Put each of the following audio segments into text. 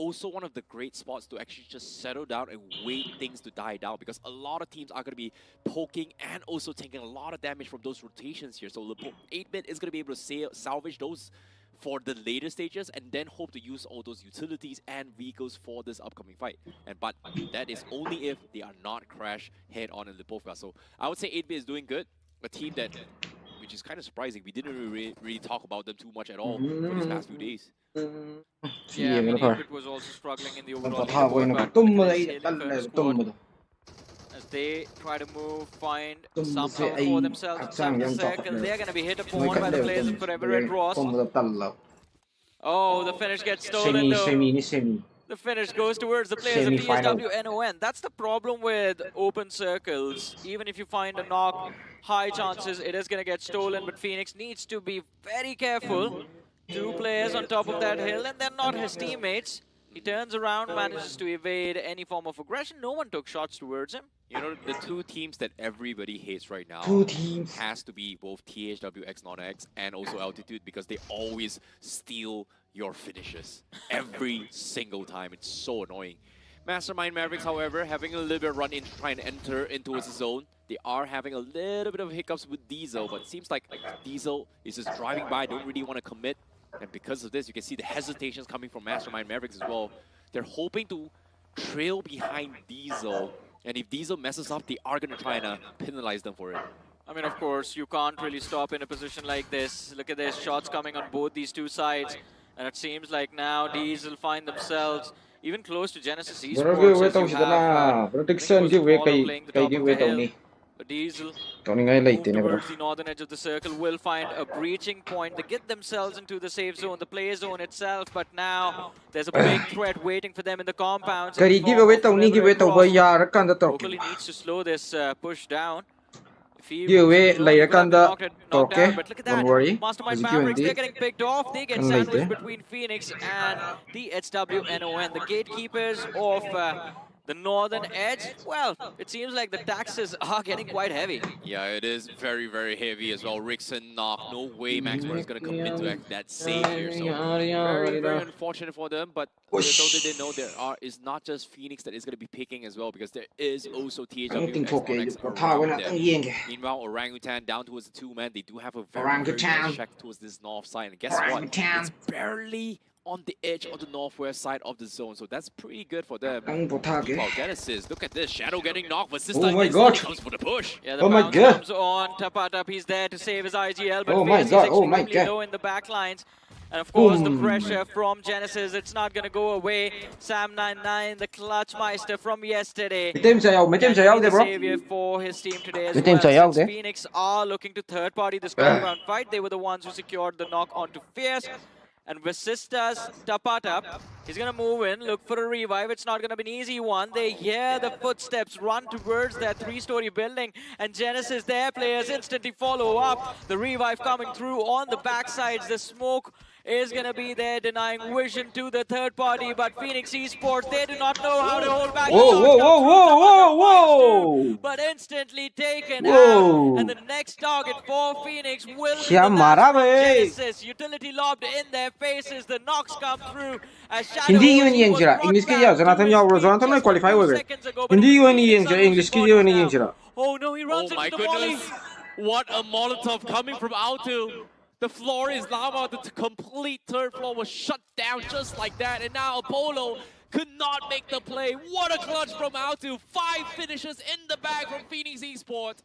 also one of the great spots to actually just settle down and wait things to die down, because a lot of teams are going to be poking and also taking a lot of damage from those rotations here. So 8-bit is going to be able to salvage those for the later stages and then hope to use all those utilities and vehicles for this upcoming fight. But that is only if they are not crashed head on in Lipovka. So I would say 8-bit is doing good. A team that, which is kind of surprising, we didn't really talk about them too much at all for these past few days. Yeah, I mean, 8-bit was also struggling in the overall leaderboard, as they try to move, find some cover for themselves inside the circle. They're going to be hit upon by the players of Forever Red Ross. Oh, the finish gets stolen though. The finish goes towards the players of THWNON. That's the problem with open circles. Even if you find a knock, high chances it is going to get stolen, but Phoenix needs to be very careful. 2 players on top of that hill, and they're not his teammates. He turns around, manages to evade any form of aggression. No one took shots towards him. You know, the 2 teams that everybody hates right now has to be both THWX Non-X and also Altitude, because they always steal your finishes every single time. It's so annoying. Mastermind Mavericks, however, having a little bit of run-in, trying to enter into his zone. They are having a little bit of hiccups with Diesel, but it seems like Diesel is just driving by, don't really want to commit. And because of this, you can see the hesitations coming from Mastermind Mavericks as well. They're hoping to trail behind Diesel, and if Diesel messes up, they are going to try and penalize them for it. I mean, of course, you can't really stop in a position like this. Look at this, shots coming on both these 2 sides. And it seems like now Diesel find themselves even close to Genesis Esports, as you have playing the top of the hill. Diesel move towards the northern edge of the circle, will find a breaching point. They get themselves into the safe zone, the play zone itself, but now there's a big threat waiting for them in the compounds. Locally needs to slow this push down. Give away Layakanda Torque. Don't worry. Mastermind Mavericks, they're getting picked off. They get sandwiched between Phoenix and the THWNON, the gatekeepers of the northern edge. Well, it seems like the taxes are getting quite heavy. Yeah, it is very, very heavy as well. Rickson knock. No way Maxwell is going to commit to that save here. So very, very unfortunate for them. But little did they know is not just Phoenix that is going to be picking as well, because there is also THWX around them. Meanwhile, Orangutan down towards the 2-man. They do have a very nice check towards this north side. And guess what? It's barely on the edge of the northwest side of the zone, so that's pretty good for them. Genesis, look at this, Shadow getting knocked, but this time comes for the push. Yeah, the bounce comes on Tapatap. He's there to save his IGL, but he's extremely low in the backlines. And of course, the pressure from Genesis, it's not going to go away. Sam99, the clutch meister from yesterday. The savior for his team today as well. Since Phoenix are looking to third-party this compound fight, they were the ones who secured the knock onto Fierce. And Vasista's Tapatap, he's going to move in, look for a revive. It's not going to be an easy one. They hear the footsteps run towards that 3-story building. And Genesis, their players instantly follow up. The revive coming through on the backsides. The smoke is going to be there, denying vision to the third party. But Phoenix Esports, they do not know how to hold back. Whoa. But instantly taken out. And the next target for Phoenix will be Genesis. Utility lobbed in their faces. The knocks come through. As Shadow English Oh no, he runs into the volley. What a Molotov coming from Altu. The floor is lava. The complete third floor was shut down just like that. And now Apollo could not make the play. What a clutch from Altu. 5 finishes in the bag from Phoenix Esports.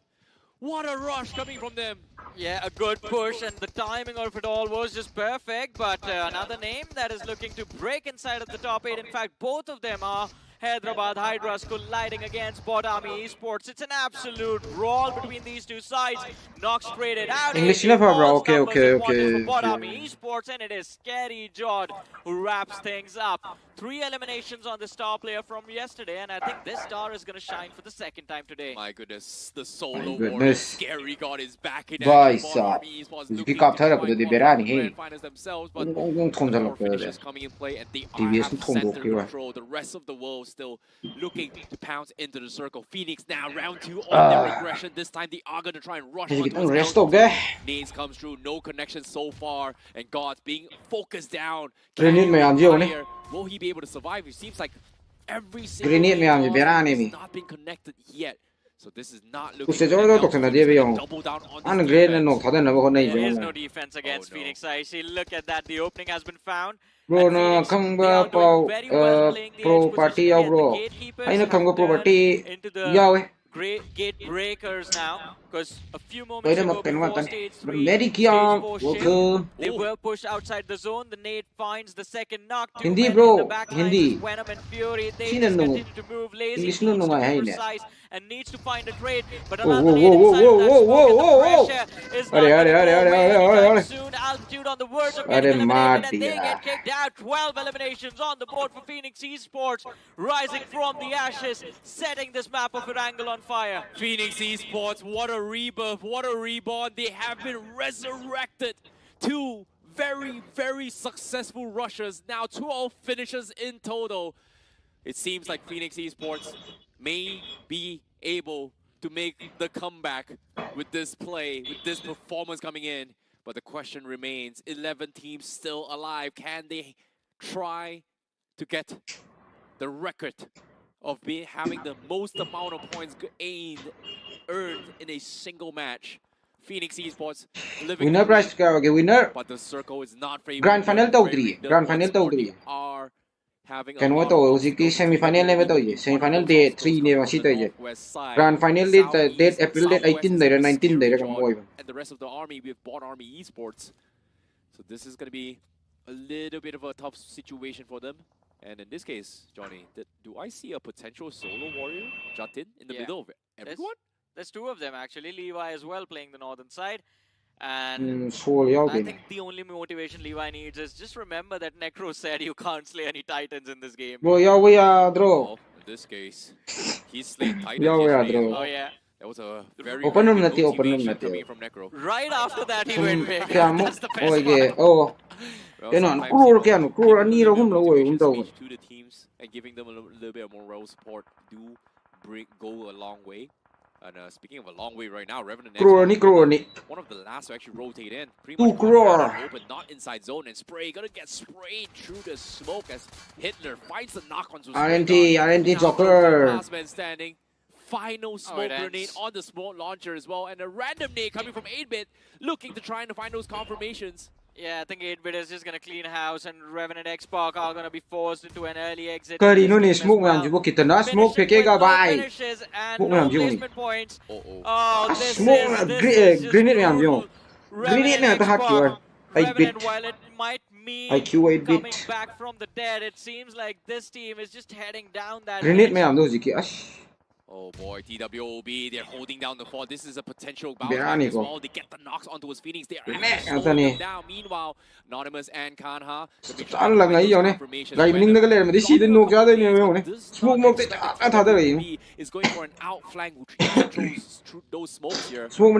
What a rush coming from them. Yeah, a good push, and the timing of it all was just perfect. But another name that is looking to break inside of the top 8. In fact, both of them are Hyderabad Hydras colliding against Bodami Esports. It's an absolute brawl between these 2 sides. Knox traded out. English never, bro. Okay. Bodami Esports, and it is Scary Jod who wraps things up. 3 eliminations on the star player from yesterday, and I think this star is going to shine for the 2nd time today. My goodness, the solo warrior Scary God is back in action. Bodami Esports looking to finals themselves, but more finishes coming in play, and they are have center control. The rest of the world still looking to pounce into the circle. Phoenix now round 2 on their aggression. This time they are going to try and rush onto his altitude. Nades comes through, no connection so far, and God's being focused down. Will he be able to survive? It seems like every single has not been connected yet. So this is not looking good. Double down on this defense. There is no defense against Phoenix. I see. Look at that. The opening has been found. Bro, Phoenix, they are doing very well playing the edge position again. The gatekeepers have turned into the gate breakers now. Because a few moments ago before stage 3, stage 4 shift, they were pushed outside the zone. The nade finds the second knock. Two men in the back lines, Venom and Fury. They just continue to move. Lazy needs to be precise and needs to find a trade. But another nade inside of that smoke, and the pressure is not going to go away anytime soon. Altitude on the verge of getting eliminated, and they get kicked out. 12 eliminations on the board for Phoenix Esports, rising from the ashes, setting this map of Erangel on fire. Phoenix Esports, what a rebirth, what a reborn. They have been resurrected. 2 very, very successful rushes. Now 12 finishes in total. It seems like Phoenix Esports may be able to make the comeback with this play, with this performance coming in. But the question remains, 11 teams still alive. Can they try to get the record of having the most amount of points earned in a single match? Phoenix Esports living winner prize winner, but the circle is not favorable. grand final grand final are having can we to semi final ne to semi final day 3 ne masi to grand final date April date 18 day 19 day and the rest of the army with Bot Army Esports. So this is going to be a little bit of a tough situation for them. And in this case, Johnny, do I see a potential solo warrior Jatin in the middle of everyone? There's 2 of them actually. Levi as well playing the northern side. And I think the only motivation Levi needs is just remember that Necro said you can't slay any Titans in this game. Bro, in this case, he slayed Titans yesterday. Oh yeah. That was a very open room coming from Necro. Right after that he went big. That's the best part. Oh. To the teams and giving them a little bit of moral support do go a long way. And speaking of a long way right now, Revenant one of the last to actually rotate in. Pretty much open, not inside zone, and Spray gonna get sprayed through the smoke as Hitler finds the knock onto RNT Joker. Last man standing. Final smoke grenade on the smoke launcher as well, and a random nade coming from 8-bit, looking to try and find those confirmations. Yeah, I think 8-bit is just gonna clean house, and Revenant X-Pac are gonna be forced into an early exit. Smoke man, you kita na smoke pekega bye. Smoke man, placement points. This is grenade man, you. Grenade na attack you. 8-bit. While it might mean IQ 8-bit. coming back from the dead, it seems like this team is just heading down that. Grenade man, those Ash. Oh boy, TWOB, they're holding down the fort. This is a potential bounce back as well. They get the knocks onto his Phoenix. They are actually slowing them down. Meanwhile, Anonymous and Kanha. Is going for an outflank which controls those smokes here. Venom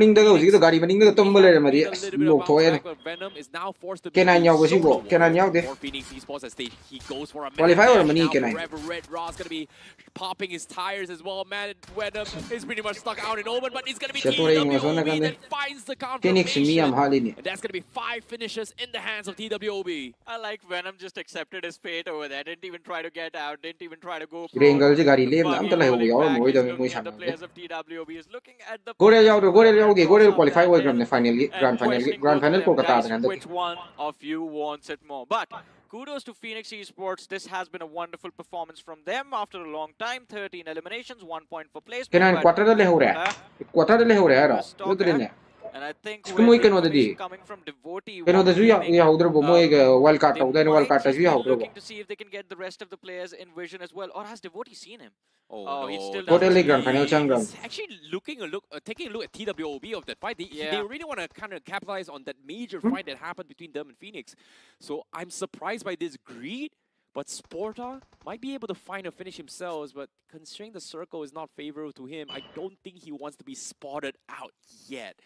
is now forced to be for Phoenix Esports as he goes for a Red Raw's gonna be popping his tires as well. Venom is pretty much stuck out in open, but it's going to be TWOB that finds the confirmation. And that's going to be 5 finishes in the hands of TWOB. I like Venom just accepted his fate over there. Didn't even try to get out. Didn't even try to go pro. The players of TWOB is looking at the qualify grand final which one of you wants it more. But kudos to Phoenix Esports. This has been a wonderful performance from them after a long time. 13 eliminations, 1 point for placement. And I think coming from Devotee, looking to see if they can get the rest of the players in vision as well. Or has Devotee seen him? Oh, he still does. He's actually taking a look at TWOB of that fight. They really want to kind of capitalize on that major fight that happened between them and Phoenix. So I'm surprised by this greed. But Sporta might be able to find a finish himself, but considering the circle is not favorable to him, I don't think he wants to be spotted out yet.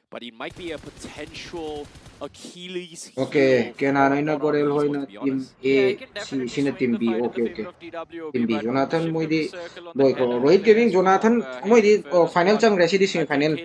but it might be a potential Achilles heel Okay, kaya na for na Bot Army Gorel Hoy Esports, na to be Team honest. A, sino Team B, okay. Team B, Jonathan mo di boy ko. Rohit Gaming, Jonathan mo di final chang resi di semifinal.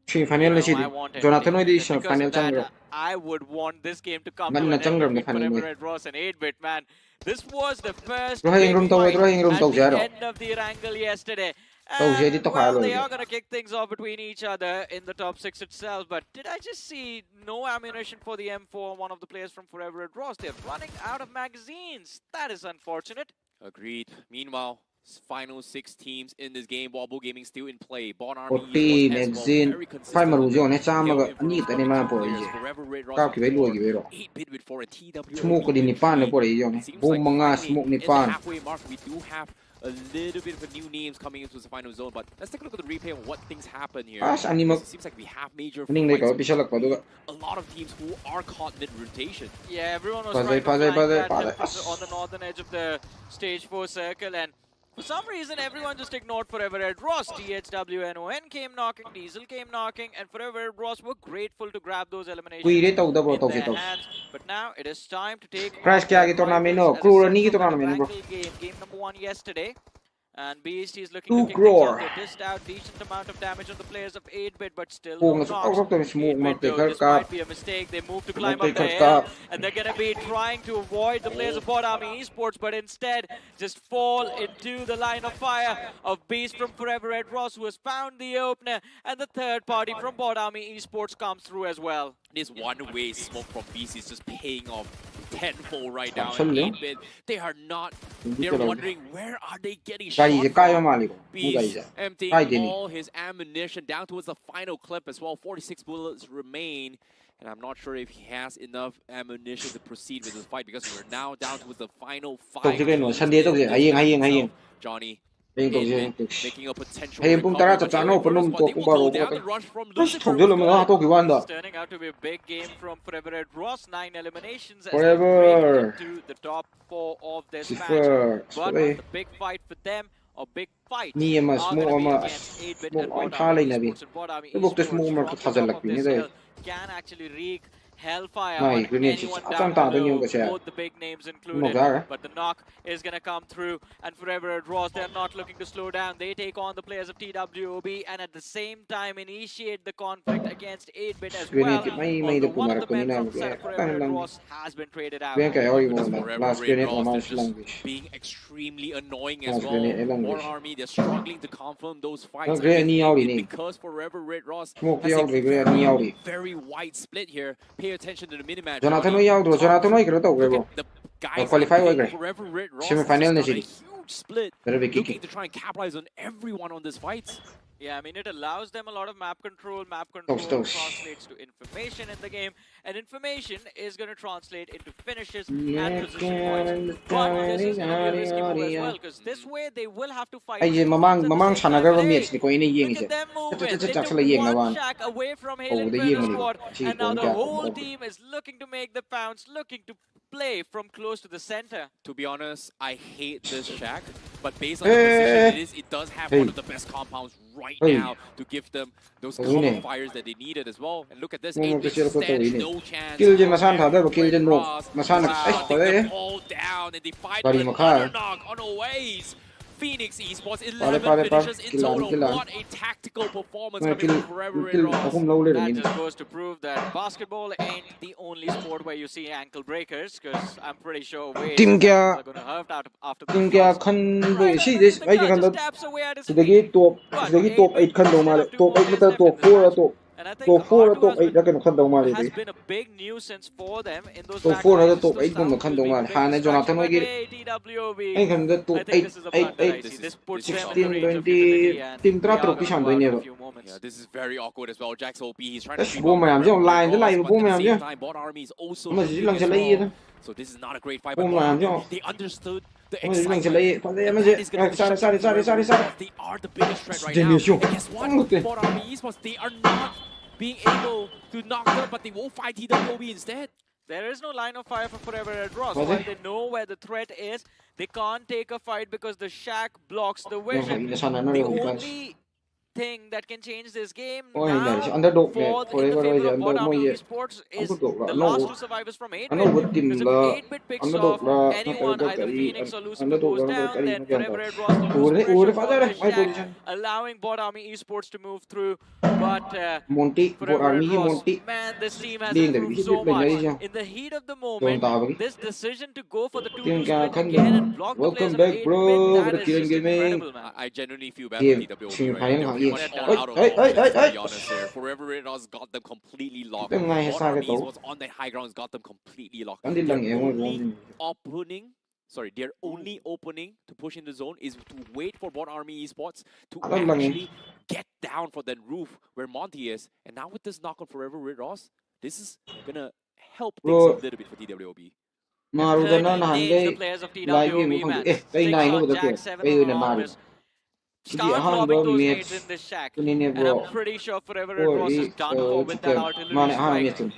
Semifinal na siya di. Jonathan mo di final chang ro. I would want this game to come to Man an na end chang ro na between final mo. Forever Red Ross and 8-Bit, man. This was the first Rohing big room to, fight rohing room at to the zero. end of the wrangle yesterday. Oh, And, dito well, kalo they yun. are going to kick things off between each other in the top 6 itself. But did I just see no ammunition for the M4, one of the players from Forever Red Ross? They're running out of magazines. That is unfortunate. Agreed. Meanwhile, final 6 teams in this game. Wobble Gaming still in play. Bot Army 14 Esports as well. exin Very 5 consistent. marujo ne chama ga Hill ani ta ne ma po ije. Forever Red Ross Ka ki with luo 4, gi ro. 8-bit with 4, and TWO Smoke di ni with pan ne 3. po ije ne. Seems Boom like mga finally smoke ni in the pan. halfway mark, we do have a little bit of a new names coming into the final zone, but let's take a look at the replay on what things happen here. As ani mag It seems like we have major ning ne ka fights official ko duga. a lot of teams who are caught mid-rotation. Yeah, everyone was Pazay, trying to pazay, flank that pazay. on the northern edge of the stage 4 circle, and for some reason everyone just ignored Forever Red Ross. THWNON came knocking, Diesel came knocking, and Forever Red Ross were grateful to grab those eliminations Kuire tau da bro in tau their si tau. hands. But now it is time to take Crash on kya their ki tournament rivals, no. as I Crew said, ni ki from that tournament bro. Wrangle game number 1 yesterday. And BST is looking 2 to kick things crore. off. They dished out decent amount of damage on the players of 8-bit, but still Kung no sa knocks. pag to smoke 8-bit though, mag this ka. might be a mistake. They move to climb Mag up the ka hill, and they're going to be trying to avoid the players of Bot Army Esports, but instead just fall into the line of fire of Beast from Forever Red Ross, who has found the opener, and the third party from Bot Army Esports comes through as well. This one-way smoke from BC is just paying off tenfold right now. Absolutely. 8-bit, they are not. They're wondering where are they getting Kaya shot je kaya from. mali ko. Beast Kaya emptying all his ammunition down towards the final clip as well. 46 bullets remain. And I'm not sure if he has enough ammunition to proceed with this fight, because we're now down to the final 5 teams in this match. Johnny, making a potential recovery, but here Inferno Squad, they will go down the rush from Lucifer. It's turning out to be a big game from Forever Red Ross. 9 eliminations as they break into the top 4 of this match. But the big fight for them, or big fight, Ni are mas going mo to be ama against 8-bit mo and ay Bot thalay Army na bi. Esports. And Bot Army Ibok tes mo Esports mer from ko the top thajalak of bi ni this dai. hill can actually wreak hellfire Mai, on grenade anyone is down atang below, ko siya. both the big names included. But the knock is going to come through, and Forever Red Ross, they're not looking to slow down. They take on the players of TWOB, and at the same time initiate the conflict against 8-bit as well. Although one of the men from Forever Red Ross has been traded out. Forever Red Ross, they're just being extremely annoying as well. Bot Army, they're struggling to confirm those fights because Forever Red Ross has a very wide split here. Pay attention to the minimap. Jonathan no yaw Jonathan no ikro to bro. The guys Qualify in Forever Red Ross Semi-final na has siya. a huge split, looking to try and capitalize on everyone on this fight. Yeah, I mean, it allows them a lot of map control. Map control translates to information in the game, and information is going to translate into finishes and position points. But this is going to be a risky move as well, because this way they will have to fight. Ay mamang sanaga match ni ko ini yeng Look siya. at them moving. They Chak took sila yeng one naman. shack away from Oh, Hill the Inferno yeng squad, ni. and now the whole team is looking to make the pounce, looking to play from close to the center. To be honest, I hate this shack, but based on the position it does have one of the best compounds right now to give them those cover fires that they needed as well. And look at this, 8-bit stands no chance. Kill je masan thada ba kill je no. Masan they all down and they fight with another knock on a ways. Phoenix Esports, 11 finishes in total. What a tactical performance coming from Forever Red Ross. That just goes to prove that basketball ain't the only sport where you see ankle breakers, because I'm pretty sure waves are going to hurt out after the kya khan boy si this ay kan da sidagi top 8 khan do mal top 8 mata top 4 top And I think top 4 top 8 kan khan do mal has been a big nuisance for them in those top 4 na top 8 kan khan do mal ha na Jonathan wagi ay kan da top 8 16 20 team tra trop ki shan do ne ba. Yeah, this is very awkward as well. Jax OP, he's trying to keep up line the line but at the same time, Bot Army is also shooting as well. So this is not a great fight, but they understood the excitement. They are the biggest threat right now. And guess what? Bot Army Esports, they are not being able to knock them, but they will fight TWOB instead. There is no line of fire for Forever Red Ross. While they know where the threat is, they can't take a fight because the shack blocks the vision. The only thing that can change this game Oh, now underdog in the favor of Bot Army Moye Esports is underdog the no last two survivors from 8-bit. underdog team Because if la 8-bit picks underdog off la anyone, either Phoenix or Lucifer underdog goes la down, kari then na Forever Red Ross will lose ure pressure from father the my Shack, position allowing Bot Army Esports to move through. But Monty for Forever army Red hi Ross, Monty man, this team has ding da improved bisi so bit much. mai ja In the heat of the don moment, ta ba this decision to go for the 2-2 team ka split kan again and block the players welcome of back 8-bit, bro that for is Kiran just Gaming incredible, man. I genuinely feel bad game for TWOB semi right now. final They're ha pretty ye much all out of offense, to be honest here. Forever Red Ross got them completely locked. tem ngai Bot sa Army ke to Esports on the high grounds got them completely locked. kan din lang Their ye only opening, sorry, their only opening to push in the zone is to wait for Bot Army Esports to actually get down for that roof where Monty is. And now with this knock on Forever Red Ross, this is gonna help things a little bit for TWOB. Marudana na Names the handay players of live game TWOB, mo man. eh kay 6 nai no on da ke Jack, 7 kay on na maru Anonymous. Sige Start ahan lobbing ba those match nades in this Shack. kunine And I'm bro pretty sure Forever Red Ross is done for with that artillery mane ahan strike. match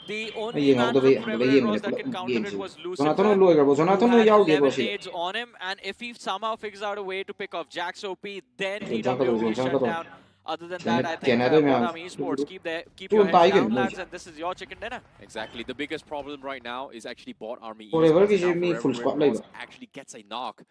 The ay only yeng man da from bay Forever da Red yeng Ross da that can counter game it si was Jonathan Lucifer, loy gar bo who Jonathan had yaw de bro 11 si nades on him. And if he somehow figures out a way to pick off Jack's OP, then Jonathan ka TWOB do is shut Jonathan down. Other than that, I think Canada Bot mein Army Esports, keep your Tuan heads tayo down, ganun lads, siya. and this is your chicken dinner. Exactly. The biggest problem right now is actually Bot Army Forever Esports. kasi Now may Forever full Red squad Ross live. actually gets a knock.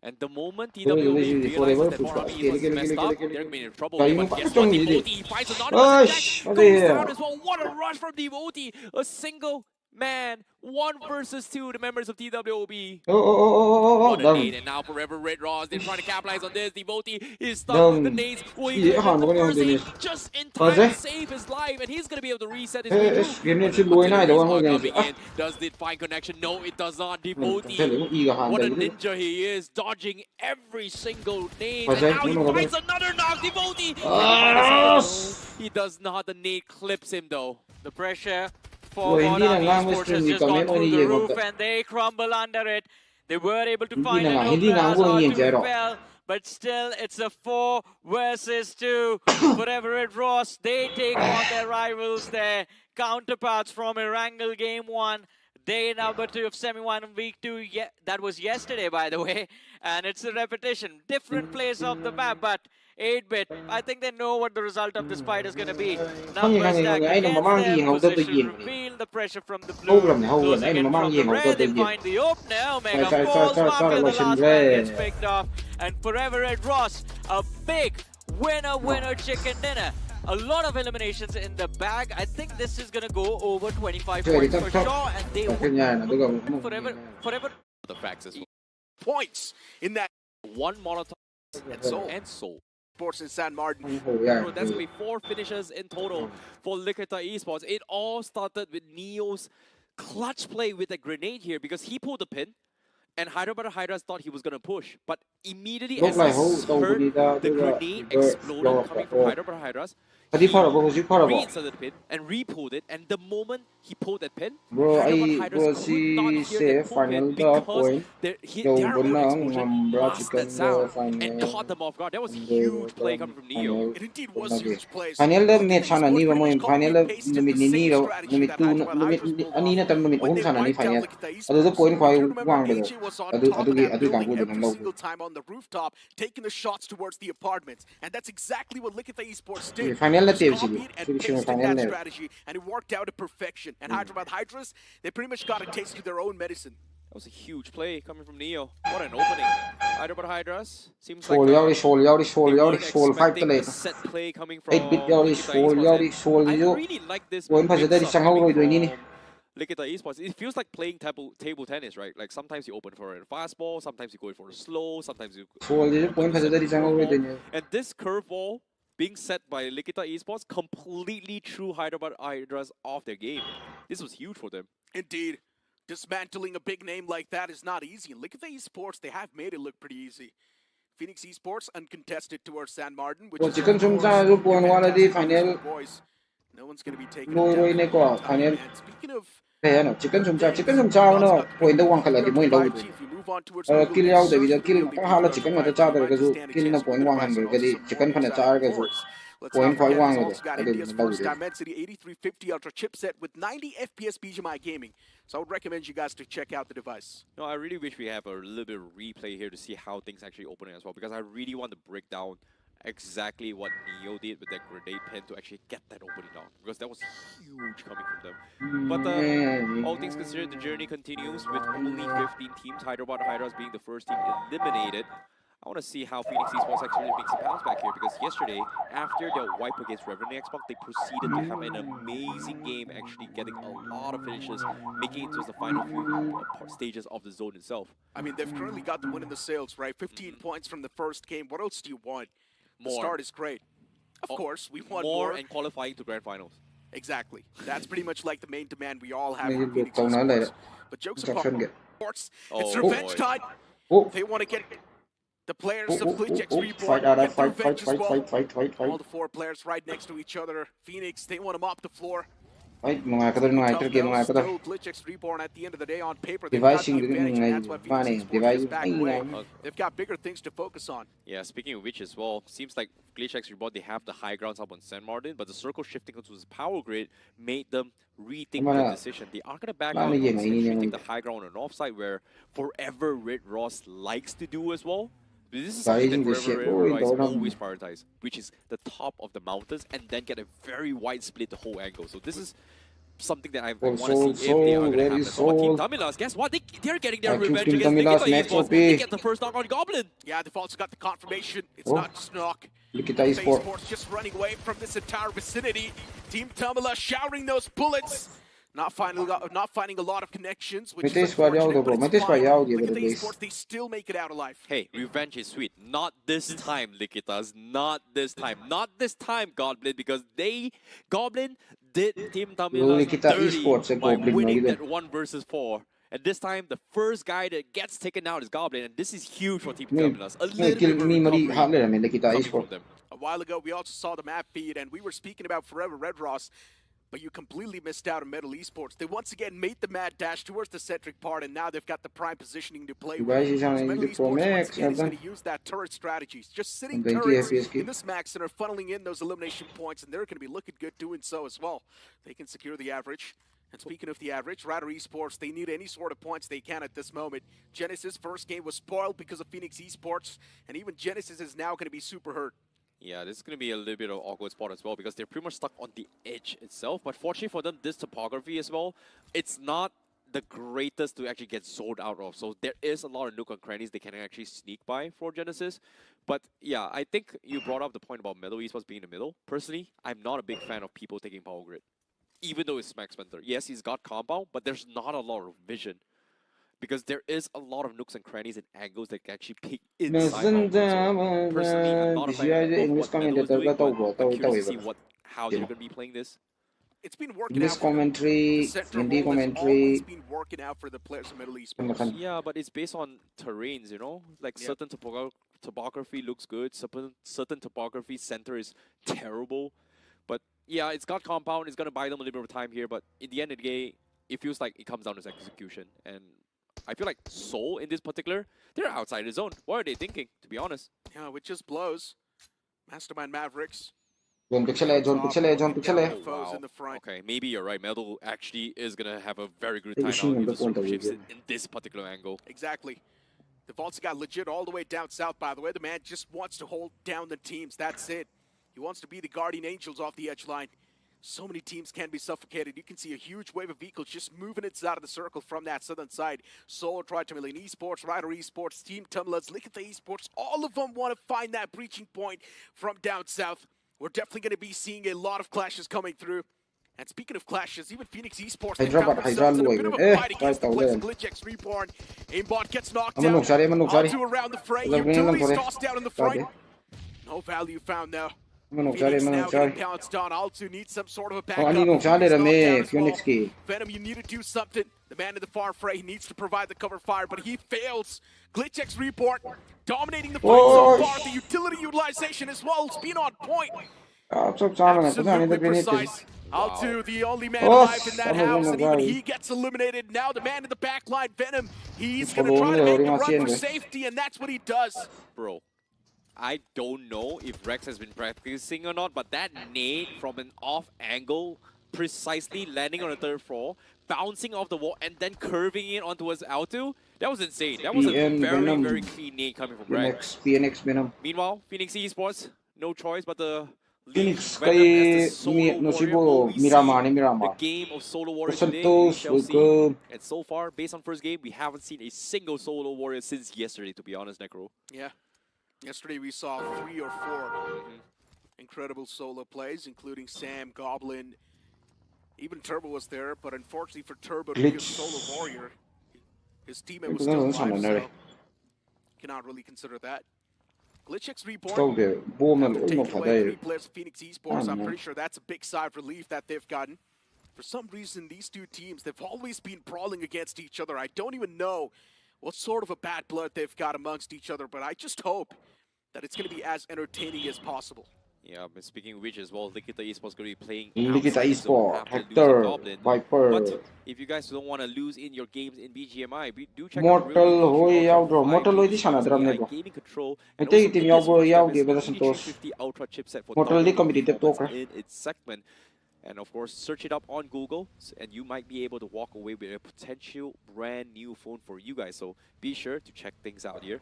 And the moment Forever TWOB realizes that full Bot squad. Army Esports is messed up, they're going to be in trouble here. Kayo But pa guess chong what? hindi. Devotee finds Anonymous and Jack Ash, goes down as well. What a rush from Devotee. A single man, 1 versus 2, the members of TWOB. What a nade, and now Forever Red Ross, they're trying to capitalize on this. Devotee is stuck. The nades will equip him. The first aid just in time to save his life, and he's going to be able to reset his regroup. But the artillery squad coming in. Does it find connection? No, it does not. Devotee, what a ninja he is, dodging every single nade. And now he finds another knock. Devotee, can he find a second? No, he does not. The nade clips him, though. The pressure for Bot Army Esports has just gone through the roof and they crumble under it. They were able to find an opener as R2 fell, but still it's a 4 versus 2. Forever Red Ross, they take on their rivals, their counterparts from Erangel Game 1. Day number 2 of semi-1 week 2, that was yesterday by the way, and it's a repetition. Different place of the map, but 8-bit, I think they know what the result of this fight is going to be. Numbers stacked against them, position reveal, the pressure from the blue, closing in from the red, they find the opener, Omega falls, Mafia, the last man gets picked off, and Forever Red Ross, a big winner chicken dinner. A lot of eliminations in the bag. I think this is going to go over 25 points for sure, and they will forever. The facts as well. Points in that one Molotov and Soul. Sports in San Martin. That's going to be 4 finishes in total for Likita Esports. It all started with Neo's clutch play with a grenade here because he pulled the pin. And Hyderabad Hydras thought he was going to push. But immediately as he heard the grenade exploded coming from Hyderabad Hydras, he reinserted the pin and re-pulled it. And the moment he pulled that pin, Hyderabad Hydras could not hear that pull pin because their own explosion masked that sound and caught them off guard. That was a huge play coming from Neo. It indeed was huge plays. Final match sana ni ba mo yung final numit ni Nero numit 2 numit ani na tan numit 1 sana ni final ado the point kwai wang ba ado kan ko din law single time on the rooftop taking the shots towards the apartments, and that's exactly what Likita Esports did. Final na team Copied sige and pasted that strategy, and it worked out to perfection. And Hyderabad Hydras, they pretty much got a taste of their own medicine. That was a huge play coming from Neo. What an opening. Hyderabad Hydras seems like Soul 5 talaga set play coming from 8-bit Soul I really like this point pa sa dari sangaw roy do ini Likita Esports. It feels like playing table tennis, right? Like sometimes you open for a fastball, sometimes you go for a slow, sometimes you Soul point pa sa dari sangaw roy do niya. And this curveball being set by Likita Esports completely threw Hyderabad Hydras off their game. This was huge for them. Indeed. Dismantling a big name like that is not easy. And Likita Esports, they have made it look pretty easy. Phoenix Esports uncontested towards San Martin, which is chicken sumsa so puan wala di final boys. No one's going to be taking no roy ne ko final And speaking of ano chicken sumsa no point da wang kala di mo ilaw if you move on towards kill yaw da video kill ka hala chicken mata cha da ka so kill na point wang han ga di chicken phana cha ga so point 5 wang ga India's first Dimensity 8350 Ultra chipset with 90 FPS BGMI gaming. So I would recommend you guys to check out the device. No, I really wish we have a little bit of replay here to see how things actually open as well, because I really want to break down exactly what Neo did with that grenade pen to actually get that opening down, because that was huge coming from them. But all things considered, the journey continues with only 15 teams, Hyderabad Hydras being the first team eliminated. I want to see how Phoenix Esports actually makes a bounce back here, because yesterday, after their wipe against Revenue Xbox, they proceeded to have an amazing game, actually getting a lot of finishes, making it to the final few stages of the zone itself. I mean, they've currently got the win in the sales, right? 15 points from the first game. What else do you want? The start is great. Of course, we want more. And qualifying to grand finals. Exactly. That's pretty much like the main demand we all have for Phoenix Esports. But jokes apart, it's revenge time. They want to get the players of GlitchX Reborn get revenge as well. All the 4 players right next to each other. Phoenix, they want to mop the floor. Still GlitchX Reborn at the end of the day on paper. They've got the advantage, and that's why Phoenix Esports is back away. They've got bigger things to focus on. Yeah, speaking of which as well, seems like GlitchX Reborn, they have the high grounds up on San Martin, but the circle shifting onto his power grid made them rethink the decision. They are going to back out and take the high ground on an offside, where forever Red Ross likes to do as well. This is something that Forever Red Ross always prioritize, which is the top of the mountains and then get a very wide split the whole angle. So this is something that I want to see if they are going to happen. So Team Tamilas, guess what? They're getting their revenge against Nikita Esports. They get the first knock on Goblin. Yeah, they've also got the confirmation. It's not just knock. Nikita Esports just running away from this entire vicinity. Team Tamila showering those bullets. Not finding a lot of connections, which is unfortunate, but it's fine. Look at the Esports, they still make it out alive. Hey, revenge is sweet. Not this time, Likitas. Not this time. Not this time, Goblin, because Goblin did Team Tamila dirty by winning that 1 versus 4. And this time, the first guy that gets taken out is Goblin, and this is huge for Team Tamilas. A little bit of recovery coming from them. A while ago, we also saw the map feed, and we were speaking about Forever Red Ross. But you completely missed out on Metal Esports. They once again made the mad dash towards the centric part, and now they've got the prime positioning to play with. Metal Esports once again is going to use that turret strategy. Just sitting turrets in this max center, funneling in those elimination points, and they're going to be looking good doing so as well. They can secure the average. And speaking of the average, Rider Esports, they need any sort of points they can at this moment. Genesis' first game was spoiled because of Phoenix Esports, and even Genesis is now going to be super hurt. Yeah, this is going to be a little bit of an awkward spot as well, because they're pretty much stuck on the edge itself. But fortunately for them, this topography as well, it's not the greatest to actually get zoned out of. So there is a lot of nook and crannies they can actually sneak by for Genesis. But yeah, I think you brought up the point about Metal Esports being in the middle. Personally, I'm not a big fan of people taking Power Grid. Even though it's Max Spencer. Yes, he's got compound, but there's not a lot of vision. Because there is a lot of nooks and crannies and angles that can actually peek inside. So personally, I'm not a fan of what Metal is doing, but I'm curious to see how they're going to be playing this. It's been working English out. commentary, Hindi commentary. It's been working out for the players of Middle Esports. Yeah, but it's based on terrains, you know? Like certain topography looks good, certain topography center is terrible. But yeah, it's got compound, it's going to buy them a little bit of time here, but in the end of the day, it feels like it comes down to execution. And I feel like Seoul in this particular, they're outside the zone. What are they thinking, to be honest? Yeah, which just blows. Mastermind Mavericks. Zone pixel, zone pixel. Foes in the front. Okay, maybe you're right. Metal actually is going to have a very good time out with the shifts in this particular angle. Exactly. The Vault's got legit all the way down south, by the way. The man just wants to hold down the teams. That's it. He wants to be the guardian angels off the edge line. So many teams can be suffocated. You can see a huge wave of vehicles just moving inside of the circle from that southern side. Soul, Tri-Tamilian Esports, Rider Esports, Team Tumblers, Likatha Esports, all of them want to find that breaching point from down south. We're definitely going to be seeing a lot of clashes coming through. And speaking of clashes, even Phoenix Esports, they found themselves in a bit of a fight against the place GlitchX Reborn. Aimbot gets knocked down. Altu around the fray. Utilities tossed down in the front. No value found now. Phoenix now getting pounced on. Altu needs some sort of a backup. Venom, you need to do something. The man in the far fray needs to provide the cover fire, but he fails. GlitchX Reborn dominating the fight so far. The utility utilization as well has been on point. Absolutely precise. Altu, the only man alive in that house, and even he gets eliminated. Now the man in the back line, Venom, he's going to try to make the run for safety, and that's what he does. Bro, I don't know if Rex has been practicing or not, but that nade from an off angle, precisely landing on the third floor, bouncing off the wall, and then curving it onto his Altu, that was insane. That was a very, very clean nade coming from Rex. PNX Venom. Meanwhile, Phoenix Esports, no choice but the Phoenix Venom as the kay solo no warrior. sibo Will we see Miramar ni the Miramar. game of solo warrior today? We Santos shall see. welcome. And so far, based on first game, we haven't seen a single solo warrior since yesterday, to be honest, Necro. Yeah. Yesterday we saw 3 or 4 incredible solo plays, including Sam, Goblin, even Turbo was there, but unfortunately for Turbo to be a solo warrior, his teammate was still alive, so cannot really consider that. GlitchX Reborn, after taking away 3 players of Phoenix Esports, I'm pretty sure that's a big sigh of relief that they've gotten. For some reason, these two teams, they've always been brawling against each other. I don't even know what sort of a bad blood they've got amongst each other, but I just hope that it's going to be as entertaining as possible. Yeah, but speaking of which as well, Likita Esports going to be playing Likita Esports, Hector, Viper. But if you guys don't want to lose in your games in BGMI, do check Mortal out Hoy Yaudro, Mortal Hoy di sanadram AI nego. gaming control. I think team Yaudro Yaudi beda Santos. 8350 Ultra chipset for Mortal di competitive talk. in its segment. And of course, search it up on Google, and you might be able to walk away with a potential brand new phone for you guys. So be sure to check things out here.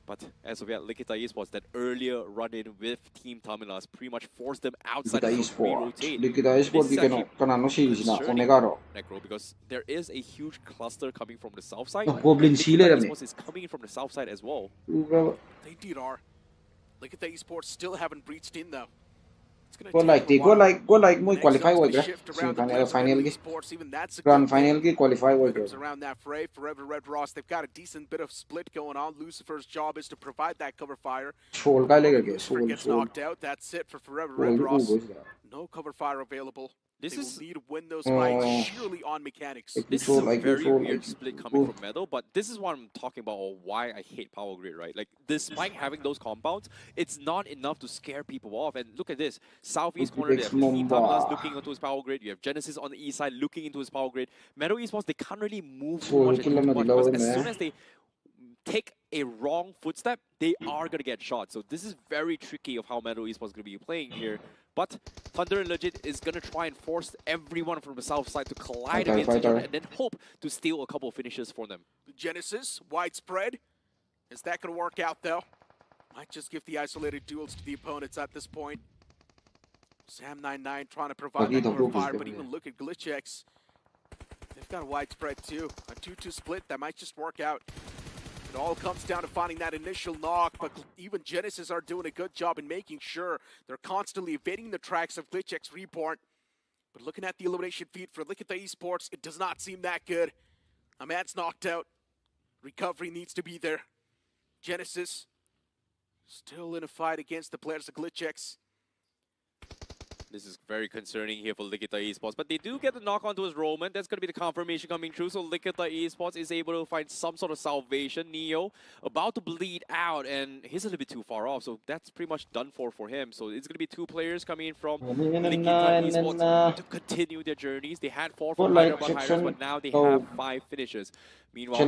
But as of yet, Likita Esports, that earlier run-in with Team Tamilas pretty much forced them outside Likita of the Esports. rotate. Likita Esports di kanano series na Onegaro. Necro, because there is a huge cluster coming from the south side. Goblin Sealer Esports is coming in from the south side as well. They indeed are. Likita Esports still haven't breached in though. Go like muy qualify way semi-final final ki grand final ki qualify way around that fray. Forever Red Ross, they've got a decent bit of split going on. Lucifer's job is to provide that cover fire. Lucifer gets knocked out. That's it for Forever Red Ross. No cover fire available. They will need to win those fights sheerly on mechanics. This is a very weird split coming from Meadow, but this is what I'm talking about, or why I hate Power Grid, right? Like, despite having those compounds, it's not enough to scare people off. And look at this. Southeast corner, they have Team Tamilas looking into his Power Grid. You have Genesis on the east side looking into his Power Grid. Meadow Esports, they can't really move too much, because as soon as they take a wrong footstep, they are going to get shot. So this is very tricky of how Meadow Esports is going to be playing here. But Thunder and Legit is going to try and force everyone from the south side to collide against each other and then hope to steal a couple of finishes for them. Genesis, widespread. Is that going to work out, though? Might just give the isolated duels to the opponents at this point. Sam99 trying to provide that cover fire, but even look at GlitchX. They've got a widespread, too. A 2-2 split, that might just work out. It all comes down to finding that initial knock, but even Genesis are doing a good job in making sure they're constantly evading the tracks of GlitchX Reborn. But looking at the elimination feed for Likita Esports, it does not seem that good. A man's knocked out. Recovery needs to be there. Genesis still in a fight against the players of GlitchX. This is very concerning here for Likita Esports, but they do get the knock onto his Roman. That's going to be the confirmation coming true, so Likita Esports is able to find some sort of salvation. Neo about to bleed out, and he's a little bit too far off, so that's pretty much done for him. So it's going to be 2 players coming in from Likita Esports to continue their journeys. They had 4 from Hyderabad Highlanders, but now they have 5 finishes. Meanwhile, so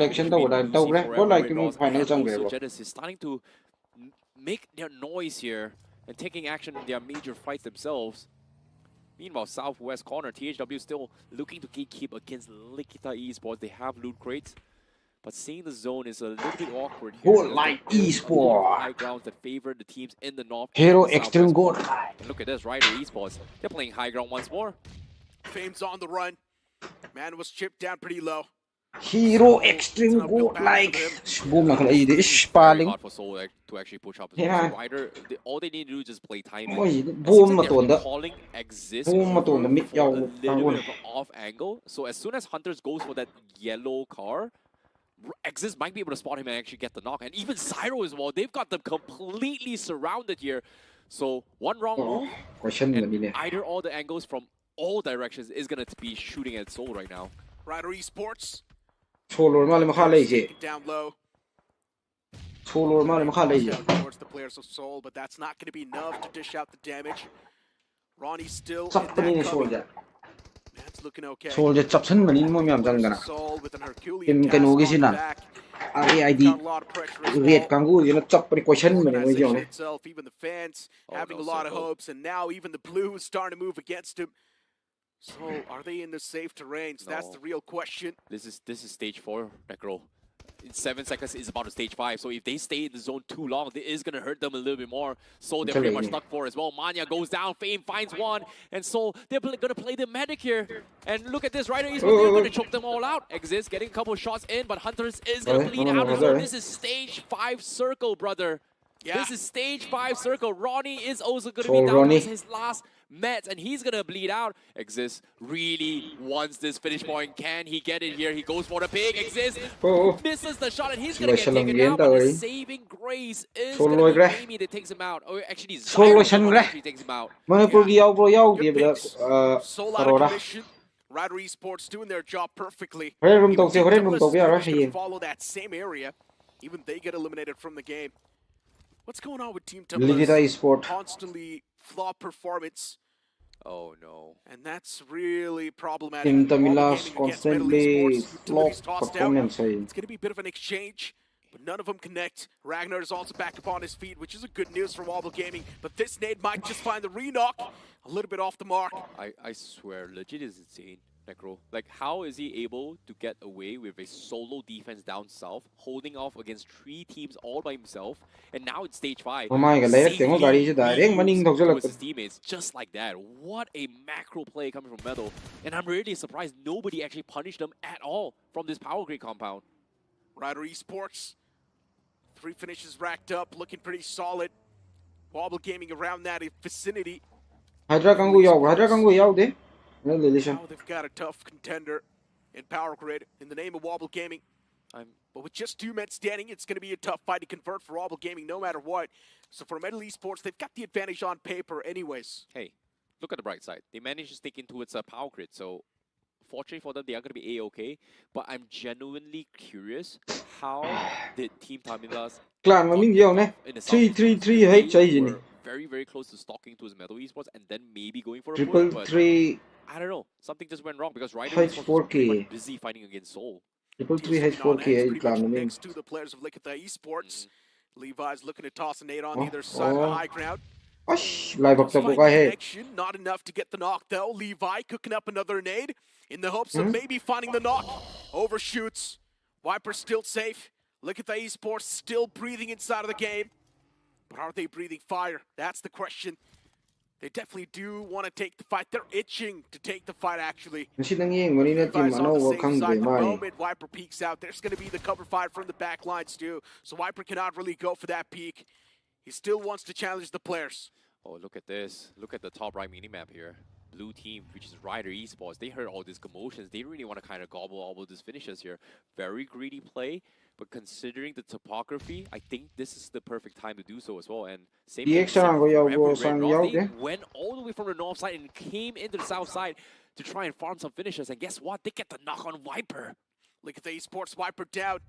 Genesis is starting to make their noise here and taking action in their major fights themselves. Meanwhile, southwest corner, THW still looking to gatekeep against Likita Esports. They have loot crates, but seeing the zone is a little bit awkward here. Good like Esports. High grounds that favor the teams in the north. Hero Extreme Gold. Look at this, Rider Esports. They're playing high ground once more. Fame's on the run. Man was chipped down pretty low. Hero Extreme Gold like. Boom na kala idi spaling. Hard for Soul to actually push up. Rider, all they need to do is just play timing. Boom matonda. Calling exists. Boom matonda mid yaw. A little bit of an off angle. So as soon as Hunters goes for that yellow car, Exist might be able to spot him and actually get the knock. And even Zyro as well. They've got them completely surrounded here. So one wrong move, and either all the angles from all directions is going to be shooting at Soul right now. Rider Esports. Down low. Towards the players of Soul, but that's not going to be enough to dish out the damage. Ronnie's still in that cover. That's looking okay. Soldier chapsan manin mo miyam jang gana. Soul with an Herculean Kim kanu gisi na. RAID red kangu you know chap precaution manin mo jong. Even the fans having a lot of hopes, and now even the blue is starting to move against him. So are they in the safe terrains? No. That's the real question. This is stage 4, Necro. in 7 seconds is about to stage 5. So if they stay in the zone too long, it is going to hurt them a little bit more. So they're pretty much stuck for as well. Manya goes down, Fame finds one, and so they're going to play the medic here. And look at this, right? They're going to choke them all out. Exist getting a couple shots in, but Hunters is going to bleed out as well. This is stage 5 circle, brother. Yeah. This is stage 5 circle. Ronnie is also going to be down with his last meds, and he's going to bleed out. Exist really wants this finish point. Can he get it here? He goes for the pick. Exist misses the shot, and he's going to get taken down. But his saving grace is going to be Amy that takes him out. Or actually, Zyro actually takes him out. Rider Esports doing their job perfectly. Follow that same area. Even they get eliminated from the game. What's going on with Team Esports? Constantly flop performance. Oh no. And that's really problematic. Team Tamilas constantly flop performance. It's going to be a bit of an exchange, but none of them connect. Ragnar is also back up on his feet, which is a good news for Wobble Gaming. But this nade might just find the re-knock a little bit off the mark. I swear, legit is insane. Necro. Like, how is he able to get away with a solo defense down south, holding off against 3 teams all by himself, and now it's stage 5. Oh my god, his teammates just like that. What a macro play coming from Metal. And I'm really surprised nobody actually punished them at all from this power grid compound. Rider Esports, 3 finishes racked up, looking pretty solid. Wobble Gaming around that vicinity. Now they've got a tough contender in Power Grid in the name of Wobble Gaming. But with just 2 men standing, it's going to be a tough fight to convert for Wobble Gaming no matter what. So for Metal Esports, they've got the advantage on paper anyways. Hey, look at the bright side. They managed to stick into its Power Grid. So fortunately for them, they are going to be A-okay. But I'm genuinely curious, how did Team Tamilas very, very close to stalking towards Metal Esports and then maybe going for a push, but I don't know. Something just went wrong because Rider Esports was pretty much busy fighting against Seoul. 3-4K next to the players of Likita Esports. Levi's looking to toss a nade on either side of the high ground. Not enough to get the knock though. Levi cooking up another nade in the hopes of maybe finding the knock. Overshoots. Viper still safe. Likita Esports still breathing inside of the game. But are they breathing fire? That's the question. They definitely do want to take the fight. They're itching to take the fight, actually. The moment Viper peeks out, there's going to be the cover fire from the back lines, too. So Viper cannot really go for that peek. He still wants to challenge the players. Oh, look at this. Look at the top right minimap here. Blue team, which is Rider Esports. They heard all these commotions. They really want to kind of gobble all these finishes here. Very greedy play. But considering the topography, I think this is the perfect time to do so as well. And same thing, they went all the way from the north side and came into the south side to try and farm some finishes. And guess what? They get the knock on Viper. Look at the Esports Viper down.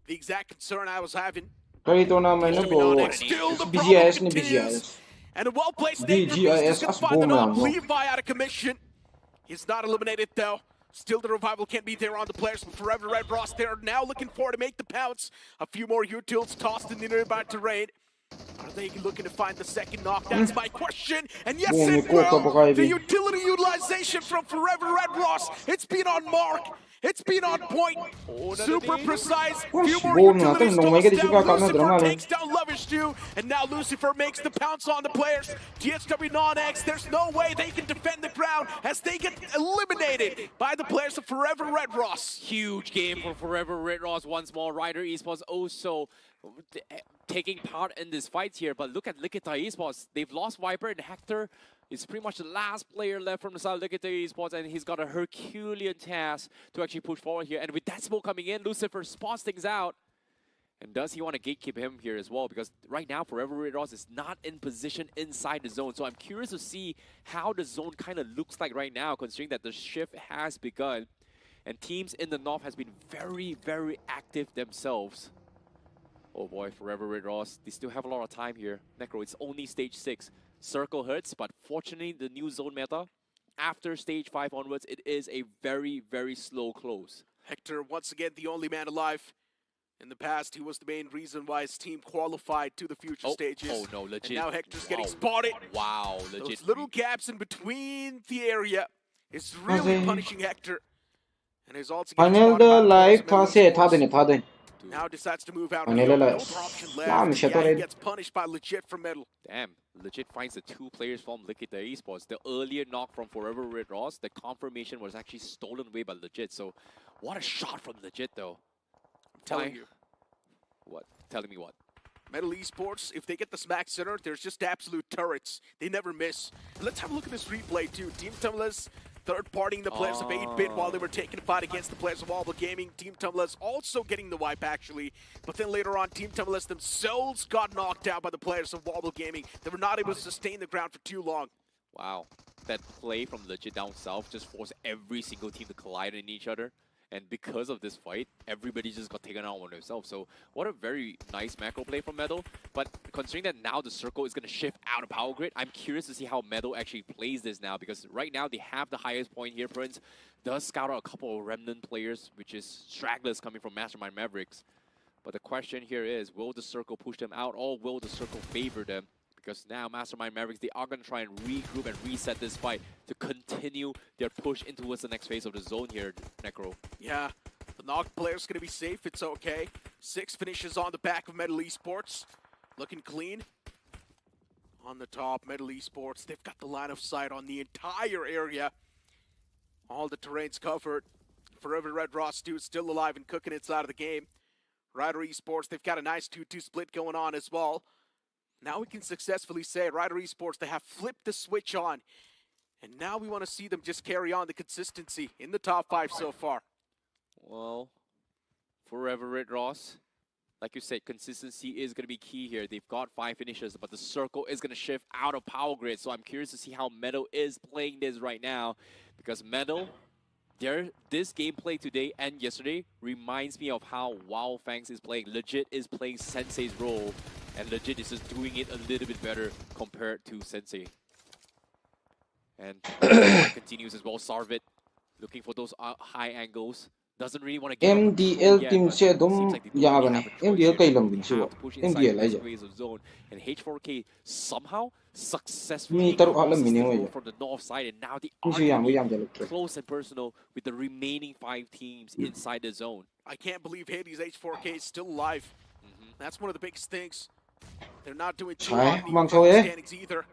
The exact concern I was having. Still the BGS. And a well-placed BGS is going to find the knock. Levi out of commission. He's not eliminated though. Still, the revival can't be there on the players, but Forever Red Ross, they're now looking for to make the pounce. A few more utils tossed in the nearby terrain. Are they looking to find the second knock? That's my question. And yes, it will. The utility utilization from Forever Red Ross. It's been on mark. It's been on point. Super precise. Few more utilities tossed down. Lucifer takes down Lovish too. And now Lucifer makes the pounce on the players. THW non-X, there's no way they can defend the ground as they get eliminated by the players of Forever Red Ross. Huge game for Forever Red Ross once more. Rider Esports also taking part in this fight here. But look at Likita Esports. They've lost Viper and Hector. It's pretty much the last player left from the side of Likita Esports, and he's got a Herculean task to actually push forward here. And with that smoke coming in, Lucifer spots things out. And does he want to gatekeep him here as well? Because right now, Forever Red Ross is not in position inside the zone. So I'm curious to see how the zone kind of looks like right now, considering that the shift has begun. And teams in the north has been very, very active themselves. Oh boy, Forever Red Ross, they still have a lot of time here. Necro, it's only stage 6. Circle hurts, but fortunately, the new zone meta, after stage 5 onwards, it is a very, very slow close. Hector, once again, the only man alive. In the past, he was the main reason why his team qualified to the future stages. Oh no, legit. And now Hector's getting spotted. Wow, legit. Those little gaps in between the area is really punishing Hector. And his ultimate live Now decides to move out. Final No la other option left. Yeah, he gets punished by Legit from Metal. Damn, Legit finds the 2 players from Liquid Esports. The earlier knock from Forever Red Ross, the confirmation was actually stolen away by Legit. So, what a shot from Legit, though. I'm telling you. What? Telling me what? Metal Esports, if they get the smack center, there's just absolute turrets. They never miss. And let's have a look at this replay, too. Team Tumblers third-partying the players of 8-Bit while they were taking a fight against the players of Wobble Gaming. Team Tumblers also getting the wipe, actually. But then later on, Team Tumblers themselves got knocked out by the players of Wobble Gaming. They were not able to sustain the ground for too long. Wow. That play from Legit down south just forced every single team to collide in each other. And because of this fight, everybody just got taken out on themselves. So what a very nice macro play from Metal. But considering that now the circle is going to shift out of Power Grid, I'm curious to see how Metal actually plays this now. Because right now they have the highest point here. Prince does scout out a couple of remnant players, which is stragglers coming from Mastermind Mavericks. But the question here is, will the circle push them out or will the circle favor them? Because now Mastermind Mavericks, they are going to try and regroup and reset this fight to continue their push into towards the next phase of the zone here, Necro. Yeah, the knocked player's going to be safe. It's okay. 6 finishes on the back of Metal Esports. Looking clean. On the top, Metal Esports, they've got the line of sight on the entire area. All the terrain's covered. Forever Red Ross 2 is still alive and cooking inside of the game. Rider Esports, they've got a nice 2-2 split going on as well. Now we can successfully say Rider Esports, they have flipped the switch on. And now we want to see them just carry on the consistency in the top 5 so far. Well, Forever Red Ross, like you said, consistency is going to be key here. They've got 5 finishes, but the circle is going to shift out of Power Grid. So I'm curious to see how Metal is playing this right now. Because Metal, this gameplay today and yesterday reminds me of how Wow Fangs is playing. Legit is playing Sensei's role. And Legit is just doing it a little bit better compared to Sensei. And continues as well. Sarvit looking for those high angles. Doesn't really want to get MDL team se dum yabane. MDL kay lam din siwa. MDL ay zone. And H4K somehow successfully taru alam mini from the north side, and now they are close and personal with the remaining 5 teams inside the zone. I can't believe Hades H4K is still alive. That's one of the biggest things. They're not doing too hot standings either.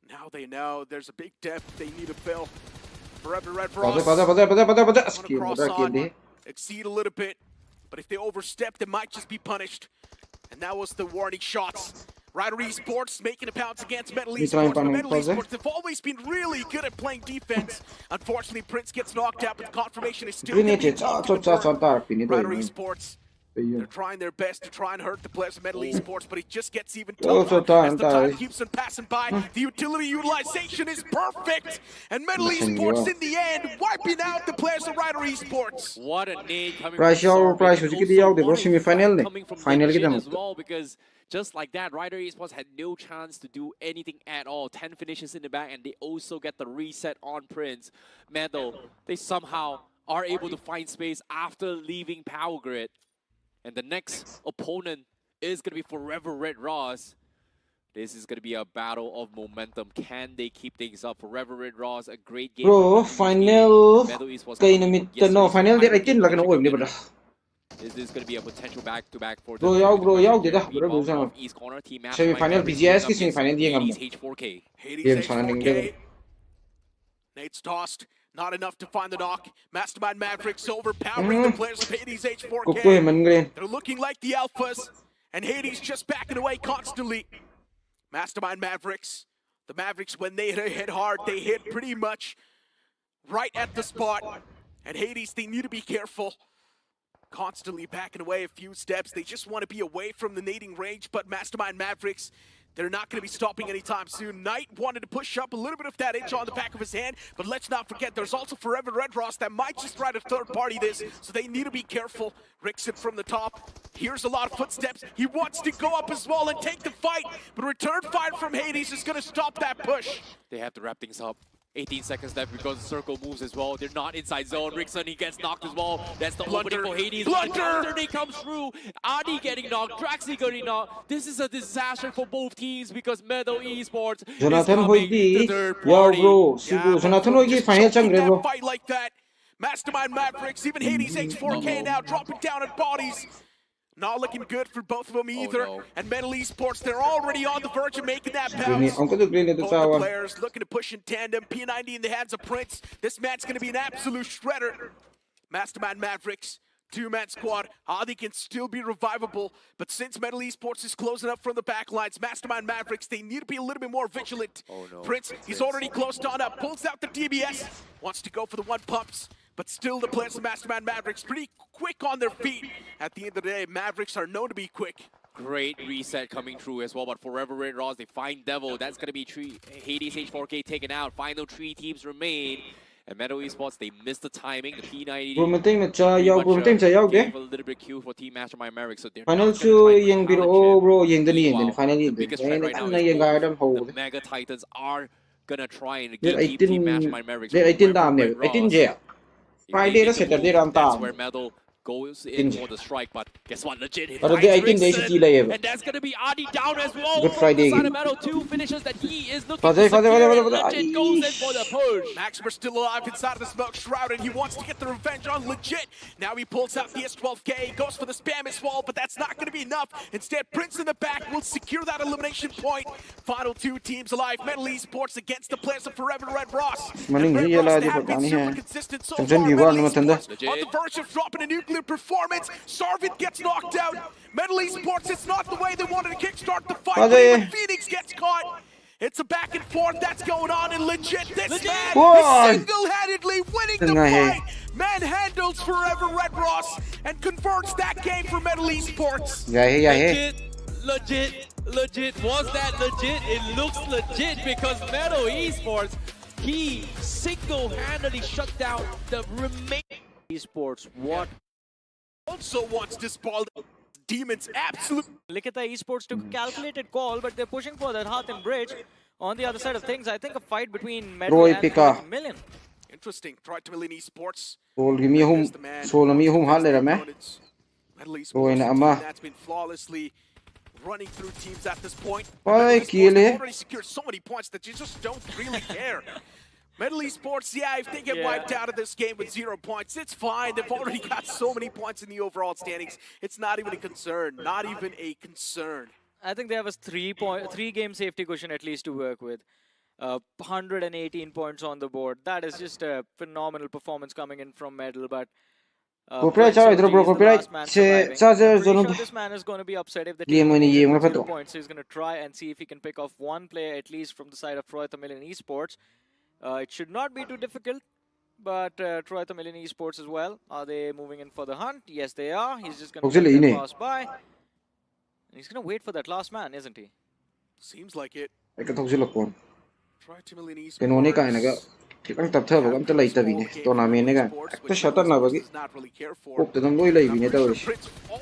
Now they know there's a big depth they need to fill. Forever Red Ross. Exceed a little bit, but if they overstep, they might just be punished. And that was the warning shots. Rider Esports making a pounce against Metal Esports. But Metal Esports, they've always been really good at playing defense. Unfortunately, Prince gets knocked out, but the confirmation is still Rider Esports. They're trying their best to try and hurt the players of Metal Esports, but it just gets even tougher as the time keeps on passing by. The utility utilization is perfect, and Metal Esports in the end wiping out the players of Rider Esports. What a nade coming from as well, because just like that, Rider Esports had no chance to do anything at all. 10 finishes in the back, and they also get the reset on Prince. Metal, they somehow are able to find space after leaving Power Grid. And the next opponent is going to be Forever Red Ross. This is going to be a battle of momentum. Can they keep things up? Forever Red Ross, a great game. Bro, final kay namit no final di right in lagan oy ni bada. Is this going to be a potential back-to-back for bro yaw dida bro sa East Corner team? Semi final BGS ki semi final di ngam. H4K. Hades H4K. Nate's tossed. Not enough to find the knock. Mastermind Mavericks overpowering the players of Hades H4K. They're looking like the alphas. And Hades just backing away constantly. Mastermind Mavericks. The Mavericks, when they hit hard, they hit pretty much right at the spot. And Hades, they need to be careful. Constantly backing away a few steps. They just want to be away from the nading range. But Mastermind Mavericks, they're not going to be stopping anytime soon. Knight wanted to push up a little bit of that itch on the back of his hand, but let's not forget there's also Forever Red Ross that might just try to third party this, so they need to be careful. Rickson from the top. Here's a lot of footsteps. He wants to go up as well and take the fight, but return fire from Hades is going to stop that push. They have to wrap things up. 18 seconds left because the circle moves as well. They're not inside zone. Rickson, he gets knocked as well. That's the opening for Hades. Blunder! They comes through. Adi getting knocked. Draxi getting knocked. This is a disaster for both teams because Metal Esports Jonathan Hoygi. Yo bro, Jonathan Hoygi final chang bro. Fight like that. Mastermind Mavericks, even Hades H4K now dropping down at bodies. Not looking good for both of them either. no. And Metal Esports, they're already on the verge of making that Green bounce. ang green ito Both sa the awan. players looking to push in tandem. P90 in the hands of Prince. This match going to be an absolute shredder. Mastermind Mavericks, two-man squad. Adi can still be revivable, but since Metal Esports is closing up from the back lines, Mastermind Mavericks, they need to be a little bit more vigilant. Oh, no. Prince, he's already closed on up, pulls out the DBS, wants to go for the one pumps, but still the players of Mastermind Mavericks pretty quick on their feet. At the end of the day, Mavericks are known to be quick. Great reset coming through as well, but Forever Red Ross, they find Devil. That's going to be Hades H4K taken out. Final 3 teams remain. And Metal Esports, they missed the timing. The P90 Prometing na chayaw, prometing chayaw gave ke. a little bit cue for Team Mastermind Mavericks, so they're Final not su gonna try yung and biro challenge bro, yung dali Meanwhile, yung final the yung biggest dali. threat Ay right now na is yung both garden the hold. Mega Titans are gonna try and There keep Team 18 Mastermind Mavericks. there 18 dam Red ne. 18 Ross. je. Friday na Saturday ram That's tam. where Metal goes in for the strike, but guess what? Legit hit Pero finds di 18 days Rickson, sila eh. and that's gonna be Adi down as well. Good Friday Side game. of Metal, 2 finishes that he is looking Father, to secure, and father. Legit goes in for the push. Maximer's still alive inside of the smoke shroud, and he wants to get the revenge on Legit. Now he pulls out the S12K, goes for the spam as well, but that's not going to be enough. Instead, Prince in the back will secure that elimination point. Final 2 teams alive. Metal Esports against the players of Forever Red Ross. Maning And Red hiya Ross, la they di have been pagkani super yan. consistent so Samson far. Viva Metal naman tanda. Esports on the verge of dropping a nuclear performance. Sarvit gets knocked out. Metal Esports, it's not the way they wanted to kickstart the fight, but even Phoenix gets caught. It's a back and forth that's going on, and Legit, this man is single-handedly winning the fight. Manhandles Forever Red Ross and converts that game for Metal Esports. Legit. Was that legit? It looks legit because Metal Esports, he single-handedly shut down the remaining Esports, what? Also wants this ball. Demons absolutely. Likita Esports took a calculated call, but they're pushing for that Hearth and Bridge. On the other side of things, I think a fight between Metal and Million. Interesting. Tried to Million Esports. Sol mi hum hal le rame. Metal Esports that's been flawlessly running through teams at this point. Ay, They've already secured so many points that you just don't really care. Metal Esports, yeah, if they get wiped out of this game with 0 points, it's fine. They've already got so many points in the overall standings. It's not even a concern. Not even a concern. I think they have a 3-game safety cushion at least to work with. 118 points on the board. That is just a phenomenal performance coming in from Metal, but Copyright charo idro bro copyright se charger zone this man is going to be upset if the team loses 0 points. So he's going to try and see if he can pick off one player at least from the side of Troy Million Esports. It should not be too difficult, but Troy Million Esports as well. Are they moving in for the hunt? Yes, they are. He's just going to pass by. And he's going to wait for that last man, isn't he? Seems like it. Ikathogsilakon. Troy Million Esports. Kenoni ka naga. Kitang taptha bagam ta laitabi ne. Tournament ne ga. Ta shatan na bagi. Kop ta dam loi laibi ne ta ori.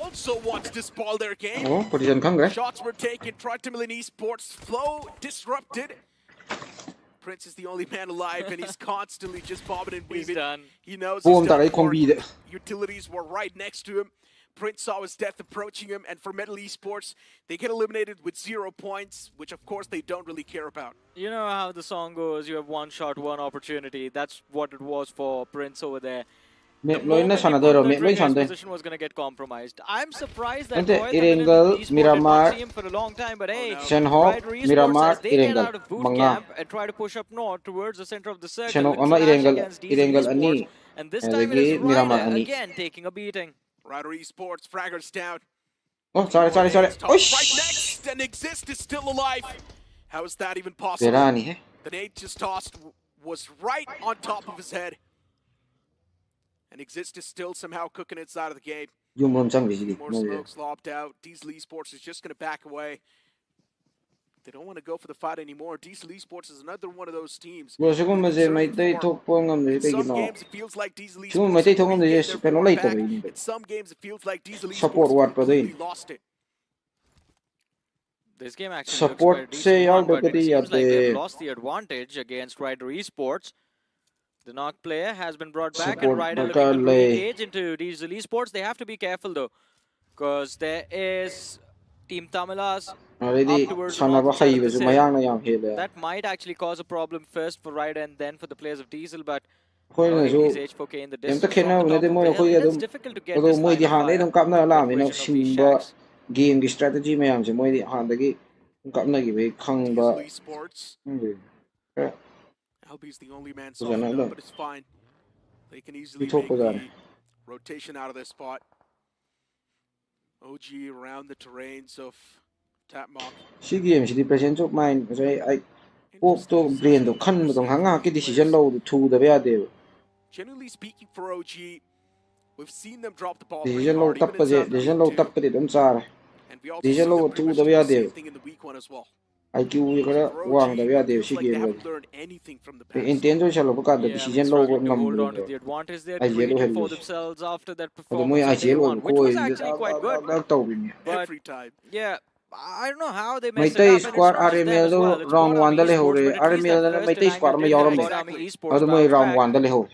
Also wants this ball their game. Oh, position kang re. Shots were taken. Troy Million Esports flow disrupted. Prince is the only man alive, and he's constantly just bobbing and weaving. He's done. He knows Boom, his taray kong bide. utilities were right next to him. Prince saw his death approaching him, and for Metal Esports, they get eliminated with 0 points, which of course they don't really care about. You know how the song goes, you have one shot, one opportunity. That's what it was for Prince over there. The position was going to get compromised. I'm surprised that Irengal, Miramar, him for a long time, but hey, Shenhok, Miramar, they get out Irengal, of boot Manga. camp and try to push up north towards the center of the circle. Shenhok, and ano clash Irengal, against DC Irengal Esports. ani. And this time it is Ryder again taking a beating. Rider Esports, Fraggers down. Oh, sorry. Right next, and Exist is still alive. How is that even possible? Berani, The nade just tossed was right on top of his head. And Exist is still somehow cooking inside of the game. Yung chang bisigi. More smoke slopped out. Diesel Esports is just going to back away. They don't want to go for the fight anymore. Diesel Esports is another one of those teams. Bro, siguro mas may tay tok po ngam ni tay Some gino. games it feels like Diesel Siguro may tay tok ngam ni Esports pero late ba in yun? some games it feels like Diesel Support what pa din? Esports lost it. This game actually Support looks say quite decent, but it already seems like at they've the- lost the advantage against Ryder Esports. The knock player has been brought back, and Support Ryder looking to Bakalay. engage into Diesel Esports. They have to be careful though, because there is Team Tamilas Already towards the sana ba north side of kayo the mayang na yang hele. That might actually cause a problem first for Ryder and then for the players of Diesel, but ꯑꯩꯈꯣꯏꯅꯁꯨ Hades H4K in the ꯀꯩꯝꯇ distance from the ꯈꯦꯠꯅꯕ top ꯅꯠꯇꯦ of ꯃꯣꯏ the hill. ꯑꯩꯈꯣꯏꯒ It is ꯑꯗꯨꯝ difficult to get ꯑꯗꯣ this line ꯃꯣꯏꯗꯤ of ꯍꯥꯟꯅꯗꯩ fire ꯑꯗꯨꯝ ꯀꯥꯞꯅꯔ with ꯂꯥꯛꯑꯃꯤꯅ vision of these ꯁꯤꯡꯕ shacks. ꯒꯦꯝꯒꯤ ꯏꯁꯇ꯭ꯔꯦꯇꯦꯖꯤ ꯃꯌꯥꯝꯁꯦ ꯃꯣꯏꯗꯤ ꯍꯥꯟꯅꯗꯒꯤ ꯀꯥꯞꯅꯈꯤꯕꯒꯤ ꯈꯪꯕ Diesel Esports. ꯈꯔ LB's the only man ꯐꯖꯅ softened up, ꯑꯗꯨꯝ but it's fine. They can easily make ꯄꯤꯊꯣꯛꯄꯖꯥꯠꯅꯤ. the rotation out of this spot. OG around the terrains of THANKG. ꯁꯤ ꯒꯦꯝꯁꯤꯗꯤ ꯄ꯭ꯔꯦꯖꯦꯟꯁ ꯑꯣꯐ ꯃꯥꯏꯟ ꯉꯁꯥꯏ ꯑꯩ ꯀꯣꯛꯇꯣ Interesting ꯕ꯭ꯔꯦꯟꯗꯣ positioning ꯈꯟꯕꯗꯣ we're ꯉꯥꯏꯍꯥꯛ seeing from ꯉꯥꯏꯍꯥꯛꯀꯤ both ꯗꯤꯁꯤꯖꯟ players. ꯂꯧꯕꯗꯣ ꯊꯨꯗꯕ ꯌꯥꯗꯦꯕ. Generally speaking, for OG, we've seen them drop the ball pretty decision ꯂꯧ hard, even in ꯇꯞꯄꯁꯦ South decision Korea ꯂꯧ too. ꯇꯞꯄꯗꯤ ꯑꯗꯨꯝ ꯆꯥꯔꯦ. And we also decision see them ꯂꯧꯕ pretty much ꯊꯨꯗꯕ do the ꯌꯥꯗꯦꯕ. same thing in the weak one as well. IQ ꯈꯔ So for OG, ꯋꯥꯡꯗꯕ ꯌꯥꯗꯦꯕ feels ꯁꯤ like they ꯒꯦꯝꯒꯗꯤ. haven't learned anything from the past. Intense ꯑꯣꯏꯁꯜꯂꯛꯄ ꯀꯥꯟꯗ Yeah, I mean, decision ꯂꯧꯕ struggling to hold on to ꯉꯝꯗ꯭ꯔꯦꯕ the advantage they're IGL creating for ꯑꯣꯏꯍꯜꯂꯤꯁꯦ. themselves after that ꯑꯗꯣ ꯃꯣꯏ performance on day IGL one, ꯑꯣꯏꯕ which was ꯈꯣꯏꯁꯤꯗꯤ actually quite good. ꯇꯧꯕꯤꯅꯦ. But Every time. yeah, I don't know how they messed it Meitei up, and it's ꯁ꯭ꯀ꯭ꯋꯥꯗ not just them as RMLꯗꯣ well. It's round Bot Army 1ꯗ Esports, ꯂꯩꯍꯧꯔꯦ. but at least that RMLꯗꯅ first Meitei denial ꯁ꯭ꯀ꯭ꯋꯥꯗ ꯑꯃ didn't let ꯌꯥꯎꯔꯝꯃꯦ. Bot Army Esports ꯑꯗꯣ ꯃꯣꯏ bounce round back. 1ꯗ ꯂꯩꯍꯧꯔꯦ.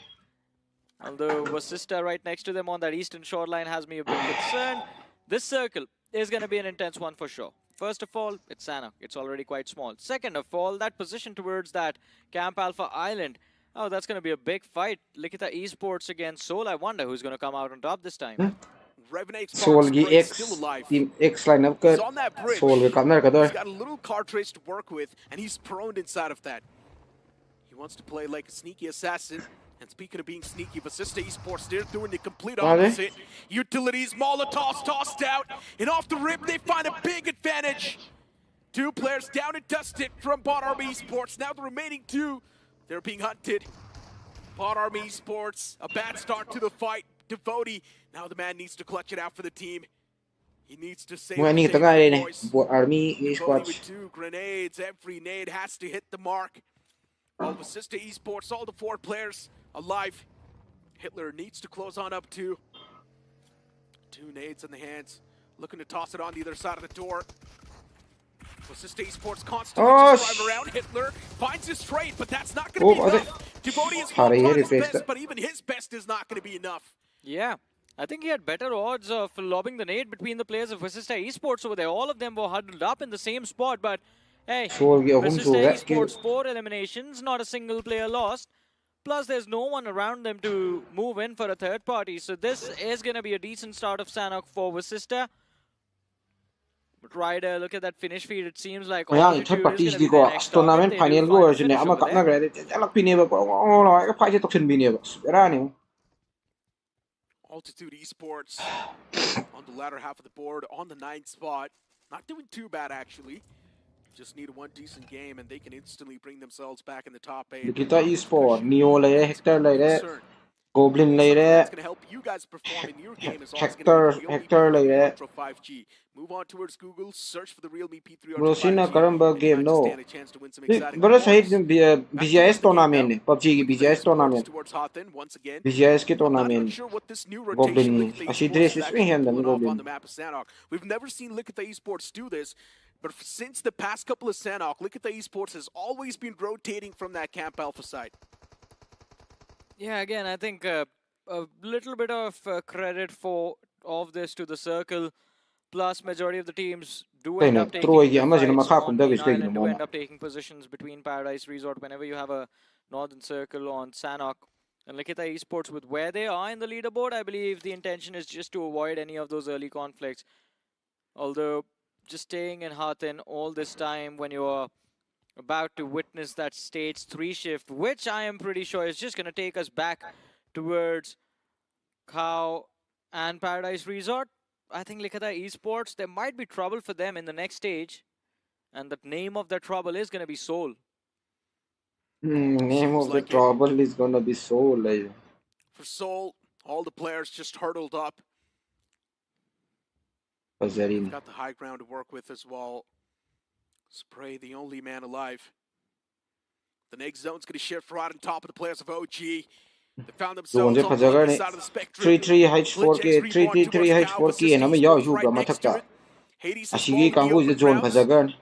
Although Vasista right next to them on that eastern shoreline has me a bit concerned. This circle is going to be an intense one for sure. First of all, it's Sanok. It's already quite small. Second of all, that position towards that Camp Alpha Island. Oh, that's going to be a big fight. Likita Esports against Soul. I wonder who's going to come out on top this time. Soulgi Spray X still alive. Team X lineup He's ka on that bridge. Soulga ꯀꯥꯞꯅꯔꯛꯀꯗꯧꯔꯦ. He's got a little cartridge to work with, and he's prone inside of that. He wants to play like a sneaky assassin. And speaking of being sneaky, Vasista Esports, they're doing the complete opposite. Utilities, Molotovs tossed out, and off the rip, they find a big advantage. 2 players down and dusted from Bot Army Esports. Now the remaining 2, they're being hunted. Bot Army Esports, a bad start to the fight. Devotee, now the man needs to clutch it out for the team. He needs to save Mwen the ni day tanga for the ne boys. Bot Army Devotee Esports. with 2 grenades. Every nade has to hit the mark. All Vasista Esports, all the 4 players alive. Hitler needs to close on up too. 2 nades in the hands. Looking to toss it on the other side of the door. Vasista Esports constantly just drive around. Hitler finds his trade, but that's not going to be enough. Devotee is on his best, but even his best is not going to be enough. Yeah. I think he had better odds of lobbing the nade between the players of Vasista Esports over there. All of them were huddled up in the same spot, but hey, Vasista Esports 4 eliminations, not a single player lost. Plus, there's no one around them to move in for a third party. So this is going to be a decent start of Sanok for Vasista. But Ryder, look at that finish feed. It seems like Mayang third parties di ko tournament final go or jine ama kapna gre jalak pineba ko no ay fight toksin bineba. Berani. Altitude Esports on the latter half of the board on the 9th spot. Not doing too bad actually. Just need one decent game and they can instantly bring themselves back in the top 8. Likita Esports, Neo lay Hector lay Goblin lay that's going to help you guys perform in your game is always going to be Hector lay Ultra 5G. Move on towards Google, search for the Realme P3 Bro Ultra sina 5G. karamba game no. Stand a chance to win some exciting Bro sahid rewards. BGS tournament PUBG ki BGS tournament. Towards Hothin once again. BGS ki I'm not tournament. sure what this new Goblin rotation asi dress is me hand on Goblin. the map of Sanok. We've never seen Likita Esports do this, but since the past couple of Sanok, Likita Esports has always been rotating from that Camp Alpha side. Yeah, again, I think a little bit of credit for of this to the circle. Plus, majority of the teams do end up taking fights on main island, do end up taking positions between Paradise Resort whenever you have a northern circle on Sanok. And Likita Esports, with where they are in the leaderboard, I believe the intention is just to avoid any of those early conflicts. Although, just staying in Hathin all this time when you're about to witness that stage 3 shift, which I am pretty sure is just going to take us back towards Khao and Paradise Resort. I think Likita Esports, there might be trouble for them in the next stage. And the name of that trouble is going to be Soul. Name of the trouble is going to be Soul. For Soul, all the players just hurdled up. Got the high ground to work with as well. Spray, the only man alive. The next zone's going to shift right on top of the players of OG. They found themselves on the other side of the spectrum. 3-3-H4K, 3-3-3-H4K, and I'm a Yahuga Matakta. Ashigi Kangu is the zone Pazagan.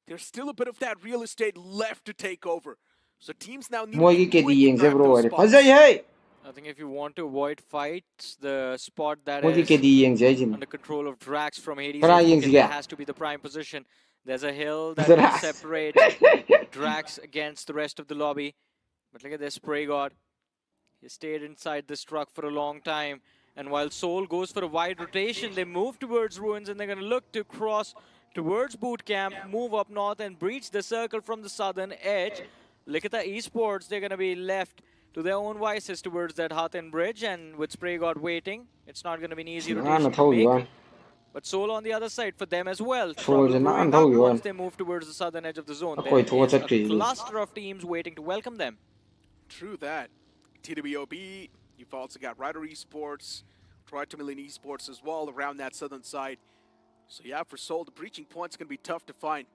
There's still a bit of that real estate left to take over. So teams now need to be quick to grab those spots. I think if you want to avoid fights, the spot that is under control of Drax from Hades, it has to be the prime position. There's a hill that will separate Drax against the rest of the lobby. But look at this Spray God. He stayed inside this truck for a long time. And while Soul goes for a wide rotation, they move towards Ruins and they're going to look to cross towards Boot Camp, move up north and breach the circle from the southern edge. Look at the Esports, they're going to be left to their own vices towards that Hutton Bridge, and with Spray God waiting, it's not going to be an easy rotation to make. But Soul on the other side for them as well. Trouble brewing up once they move towards the southern edge of the zone. There is a cluster of teams waiting to welcome them. True that. TWOB, you've also got Rider Esports, Troy-Tamilian Esports as well around that southern side. So yeah, for Soul, the breaching point's going to be tough to find.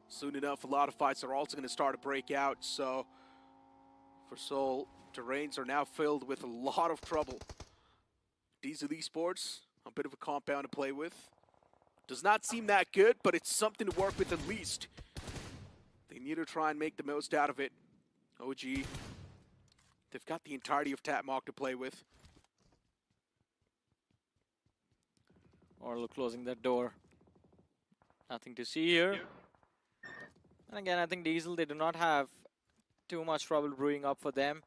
Soon enough, a lot of fights are also going to start to break out. So for Soul, terrains are now filled with a lot of trouble. Diesel Esports, a bit of a compound to play with. Does not seem that good, but it's something to work with at least. They need to try and make the most out of it. OG, they've got the entirety of THANKG to play with. Orlo closing that door. Nothing to see here. And again, I think Diesel, they do not have too much trouble brewing up for them,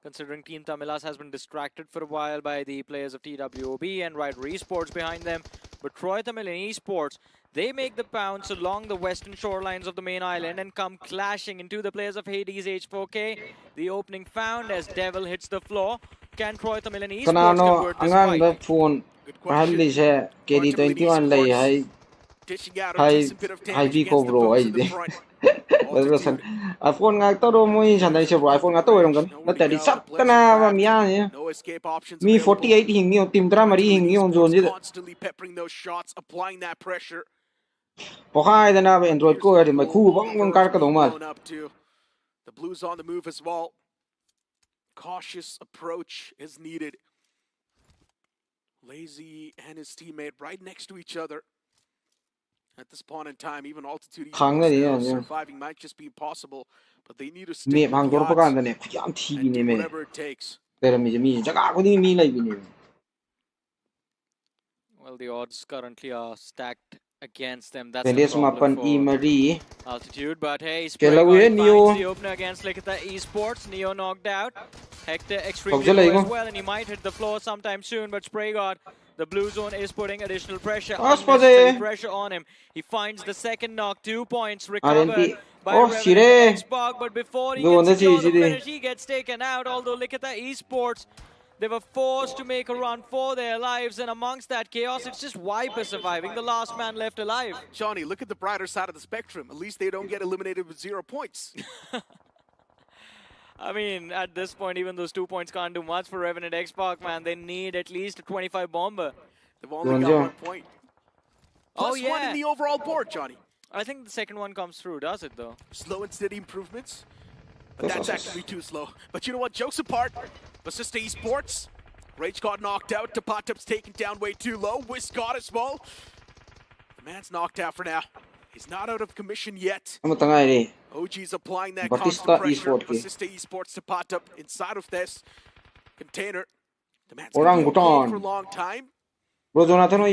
considering Team Tamilas has been distracted for a while by the players of TWOB and Rider Esports behind them. But Troy-Tamilian Esports, they make the pounce along the western shorelines of the main island and come clashing into the players of Hades H4K. The opening found as Devil hits the floor. Can Troy-Tamilian Esports convert this fight? Phone Pahalise KD21 lay high Vico bro. iPhone ngạc tao đâu mới sản xuất iPhone ngạc tôi đồng cần nó tại đi sắp cái nào mà mía mi 48 hình nhiều tìm ra mà đi hình nhiều dồn chứ có hai thế nào về Android cô thì mày khu bóng cái đồng mà the Blues on the move as well. Cautious approach is needed. Lazy and his teammate right next to each other. At this point in time, even altitude surviving might just be impossible, but they need to stick with the odds and do whatever it takes. Well, the odds currently are stacked against them. That's the problem for altitude. But hey, Spray God finds the opener against Likita Esports. Neo knocked out. Hector extremely low as well, and he might hit the floor sometime soon. But Spray God, the blue zone is putting additional pressure, unnecessary pressure on him. He finds the second knock, 2 points recovered by Xbox, but before he gets secure the finish, he gets taken out. Although Likita Esports, they were forced to make a run for their lives, and amongst that chaos, it's just Viper surviving, the last man left alive. Johnny, look at the brighter side of the spectrum. At least they don't get eliminated with 0 points. I mean, at this point, even those 2 points can't do much for Revenant Xbox, man. They need at least a 25 bomber. They've only got 1 point. Plus yeah. 1 in the overall board, Johnny. I think the second one comes through, does it, though? Slow and steady improvements. But that's actually too slow. But you know what? Jokes apart. Basista Esports. Rage got knocked out. Tapatup's taken down way too low. Whisk got as well. The man's knocked out for now. He's not out of commission yet. OG's applying that constant pressure. Basista Esports to Tapatup inside of this container. The man's been for a long time. Bro, Jonathan nói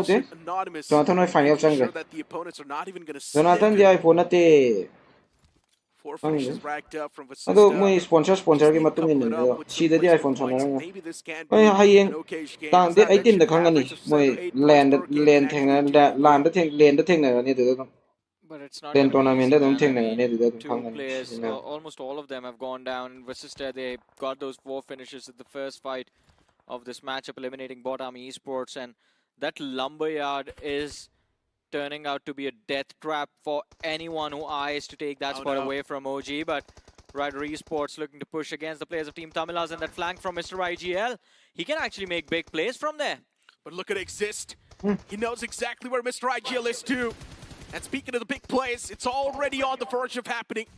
thế. Anonymous. Jonathan nói final sang rồi. That the opponents are not even going to Jonathan đi iPhone nate. 4 finishes racked up from Basista. Ado mo sponsor cái mặt tung nhìn rồi. Si đi iPhone sang rồi. Ôi hay anh. Tang đi 18 được khang anh. Mo land theng na land theng na này được không? But it's not then tournament don't theng na này được two players, almost all of them have gone down. In Basista, they got those 4 finishes at the first fight of this matchup, eliminating Bot Army Esports, and that lumberyard is turning out to be a death trap for anyone who eyes to take that spot away from OG. But Rider Esports looking to push against the players of Team Tamilas, and that flank from Mr. IGL, he can actually make big plays from there. But look at Exist. He knows exactly where Mr. IGL is too. And speaking of the big plays, it's already on the verge of happening.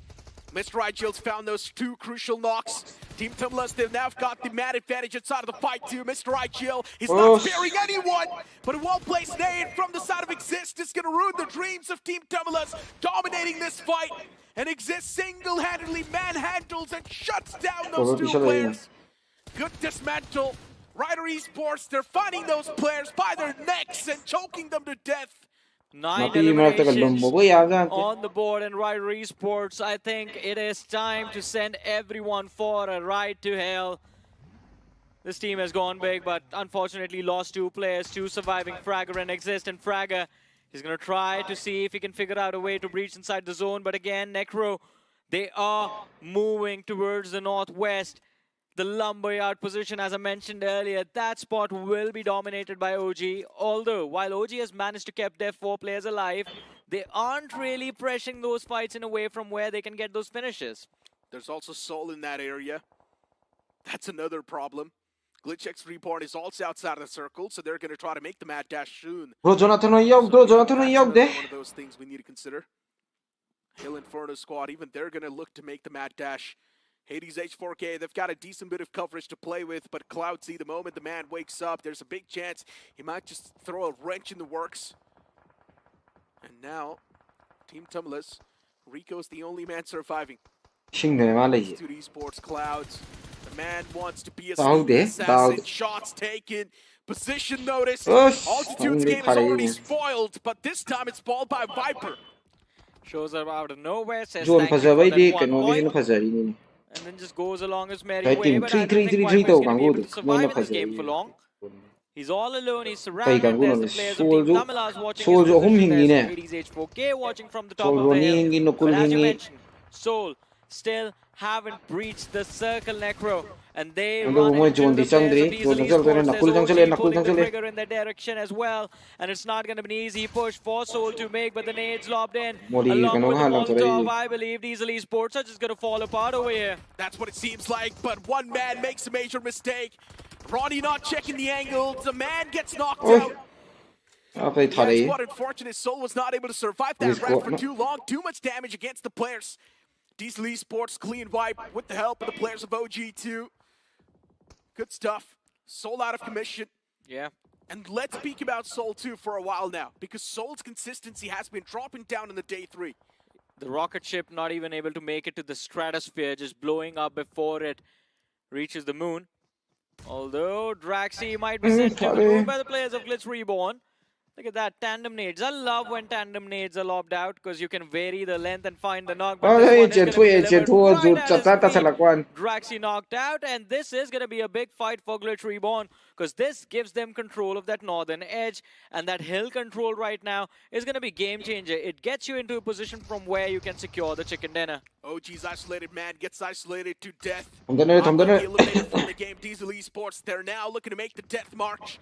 Mr. IGL's found those 2 crucial knocks. Team Tamilas, they've now got the man advantage inside of the fight too. Mr. IGL, he's not sparing anyone, but a well-placed nade from the side of Exist is going to ruin the dreams of Team Tamilas, dominating this fight. And Exist single-handedly manhandles and shuts down those 2 players. Good dismantle. Rider Esports, they're finding those players by their necks and choking them to death. 9 Napi marta ka eliminations lumbo ya gan. on the board, and Rider Esports, I think it is time to send everyone for a ride to hell. This team has gone big, but unfortunately lost 2 players, 2 surviving Fragger and Exist, and Fragger is going to try to see if he can figure out a way to breach inside the zone, but again, Necro, they are moving towards the northwest. The lumberyard position, as I mentioned earlier, that spot will be dominated by OG. Although, while OG has managed to keep their 4 players alive, they aren't really pressuring those fights in a way from where they can get those finishes. There's also Soul in that area. That's another problem. GlitchX Reborn is also outside of the circle, so they're going to try to make the mad dash soon. Bro Jonathan no yog, bro Jonathan no yog de. One of those things we need to consider. Hill Inferno squad, even they're going to look to make the mad dash. Hades H4K, they've got a decent bit of coverage to play with, but Cloudsy, the moment the man wakes up, there's a big chance he might just throw a wrench in the works. And now, Team Tumulus, Rico's the only man surviving. Xing de ma le. To Esports Clouds. The man wants to be a Tao de, assassin. tao. Shots taken. Position notice. Ush, Altitude's tao game is de already pare. spoiled, but this time it's balled by Viper. Shows up out of nowhere, says Zone thank you for phasawai that di 1 kano point, ni phasari ni. and then just goes along his merry Kai way, team but I 3-3-3-3 don't think Viper's to going to be able kangu to du. survive Noina in this game for phasari. long. He's all alone, he's Kai surrounded, kangu there's no the players of Team Soul Tamilas watching Soul his jo hum position, hingi there's ne. Hades H4K watching from the top Soul of jo the ni hill. hingi no kul But as you hingi. mentioned, Soul still haven't breached the circle, Necro, and they Ando run mo into John the di chang players of dri. Diesel John chal Esports. na There's kul chang chale OG na kul pulling chang the chale. trigger in their direction as well, and it's not going to be an easy push for Soul to make, but the nades lobbed in Mori along kano with the ha lang Molotov. chale. I believe Diesel Esports are just going to fall apart over here. That's what it seems like, but one man makes a major mistake. Ronnie not checking the angle. The man gets knocked out. Okay, Yeah, it's thari. what unfortunate. Soul was not able to survive that Please round go- for no. too long. Too much damage against the players. Diesel Esports clean wipe with the help of the players of OG2. Good stuff. Soul out of commission. Yeah. And let's speak about Soul 2 for a while now, because Soul's consistency has been dropping down in the day 3. The rocket ship not even able to make it to the stratosphere, just blowing up before it reaches the moon. Although Draxi might be sent to the moon by the players of Glitch Reborn. Look at that, tandem nades. I love when tandem nades are lobbed out because you can vary the length and find the knock. But this one is gonna be delivered right at his feet. Draxi knocked out, and this is going to be a big fight for Glitch Reborn because this gives them control of that northern edge, and that hill control right now is going to be game changer. It gets you into a position from where you can secure the chicken dinner. OG's isolated man gets isolated to death. Eliminated from the game. Diesel Esports, they're now looking to make the death march.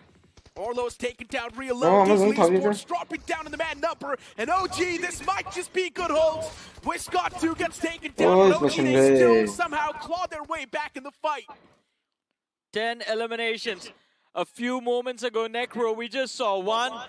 Orlo's taken down real low. Diesel Esports dropping down in the man number. And OG, this might just be good holds. Wiscott 2 gets taken down. But OG, they still somehow claw their way back in the fight. 10 eliminations. A few moments ago, Necro, we just saw one.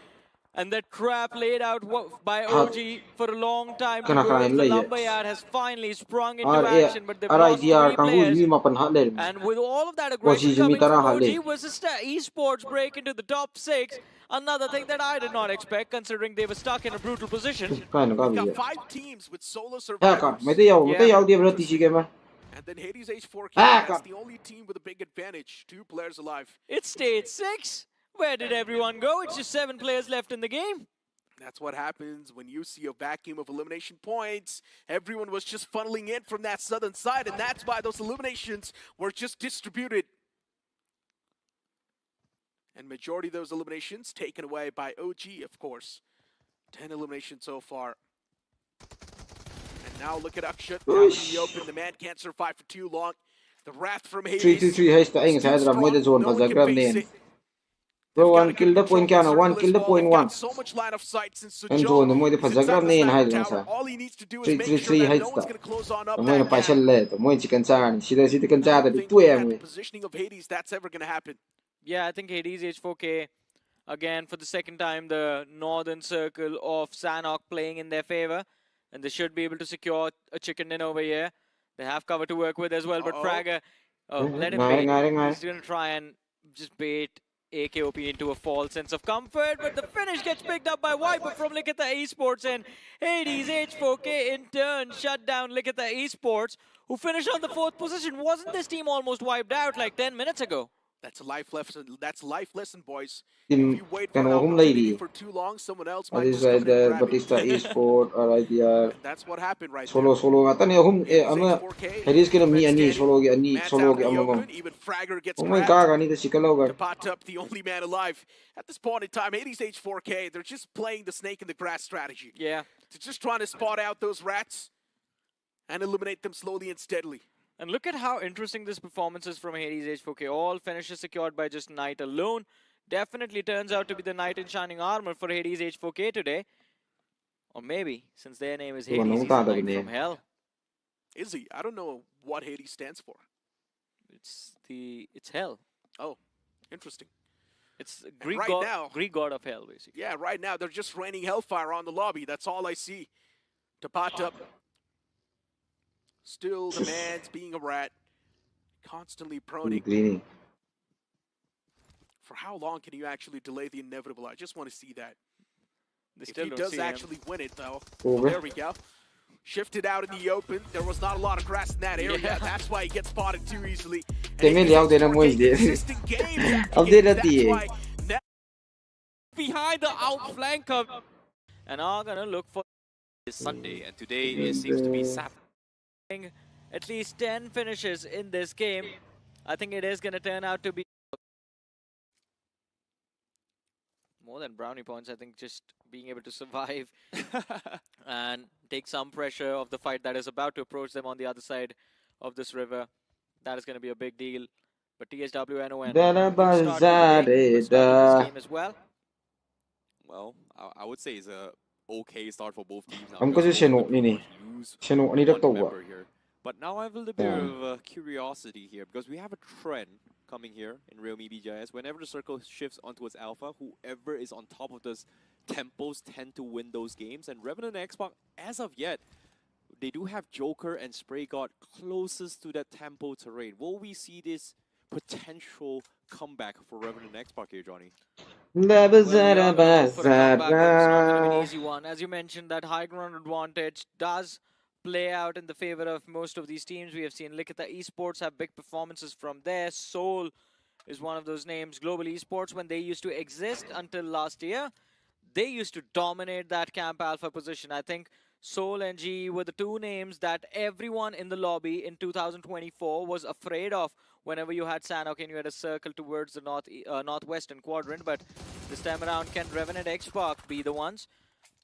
And that trap laid out by OG for a long time towards the lumberyard has finally sprung into action, but they've lost 3 players. And with all of that aggression coming from OG versus Esports break into the top 6, another thing that I did not expect, considering they were stuck in a brutal position. We've got 5 teams with solo survivors. And then Hades H4K, that's the only team with a big advantage. 2 players alive. It's stage 6. Where did everyone go? It's just 7 players left in the game. That's what happens when you see a vacuum of elimination points. Everyone was just funneling in from that southern side, and that's why those eliminations were just distributed. And majority of those eliminations taken away by OG, of course. 10 eliminations so far. And now look at Akshat out in the open. The man can't survive for too long. The wrath from Hades. 3-3-3 has the English has the zone for the grab. Bro, 1 kill the point kya na 1 kill the point 1. So much line of sight since And zone mo de phazak ne in hide sa. all he needs to do is 3-3-3 make sure that has no one's going to close on up the that mo pa shall le the mo chicken san sida sida kan cha da tu em we. Positioning of Hades, that's ever going to happen. Yeah, I think Hades H4K, again, for the second time, the northern circle of Sanhok playing in their favor. And they should be able to secure a chicken dinner over here. They have cover to work with as well, but Fragger, let him bait. He's going to try and just bait AKOP into a false sense of comfort, but the finish gets picked up by Viper from Likita Esports, and Hades H4K in turn shut down Likita Esports, who finished on the 4th position. Wasn't this team almost wiped out like 10 minutes ago? That's a life lesson. That's a life lesson, boys. ทีม If you wait กัน for an ว่าผมเลยดี opportunity for too long, someone else might This just come in and grab Batista it. Esportsอะไรเดีย And that's what happened right solo there. solo ตอนนี้ผมอันนั้น 4K, เฮดิสก็มีอันนี้ standing, solo อันนี้ man's solo out กั in น the อันนั้น open, even Fragger ผ ผ gets มไม่กล้า grabbed. กันนี่จะชิคกันแล้วกัน Tapatup, the only man alive. At this point in time, Hades H4K, they're just playing the snake in the grass strategy. Yeah. They're just trying to spot out those rats and eliminate them slowly and steadily. And look at how interesting this performance is from Hades H4K. All finishes secured by just Knight alone. Definitely turns out to be the Knight in shining armor for Hades H4K today. Or maybe, since their name is Hades, he's a Knight from Hell. Is he? I don't know what Hades stands for. It's Hell. Oh, interesting. It's Greek god of Hell, basically. Yeah, right now they're just raining hellfire on the lobby. That's all I see. Tapatup. Still the man's being a rat. Constantly proning. For how long can you actually delay the inevitable? I just want to see that. If he does actually win it, though. Well, there we go. Shifted out in the open. There was not a lot of grass in that area. Yeah. That's why he gets spotted too easily. Behind the outflank of... And are going to look for... It's Sunday, and today it seems to be Saturday. At least 10 finishes in this game. I think it is going to turn out to be... more than brownie points. I think just being able to survive and take some pressure of the fight that is about to approach them on the other side of this river. That is going to be a big deal. But THWNON start this game as well. Well, I would say it's a okay start for both teams. I'm going to here. But now I have a little bit of curiosity here because we have a trend coming here in Realme BGIS. Whenever the circle shifts onto its alpha, whoever is on top of those tempos tend to win those games. And Revenant and Xbox, as of yet, they do have Joker and Spray God closest to that tempo terrain. Will we see this potential comeback for Revenant and Xbox here, Johnny? Well, it's not going to be an easy one. As you mentioned, that high ground advantage does play out in the favor of most of these teams. We have seen Likita Esports have big performances from there. Seoul is one of those names. Global Esports, when they used to exist until last year, they used to dominate that camp alpha position. I think Seoul and GE were the two names that everyone in the lobby in 2024 was afraid of whenever you had Sanok and you had a circle towards the northwestern quadrant. But this time around, can Revenant Xbox be the ones?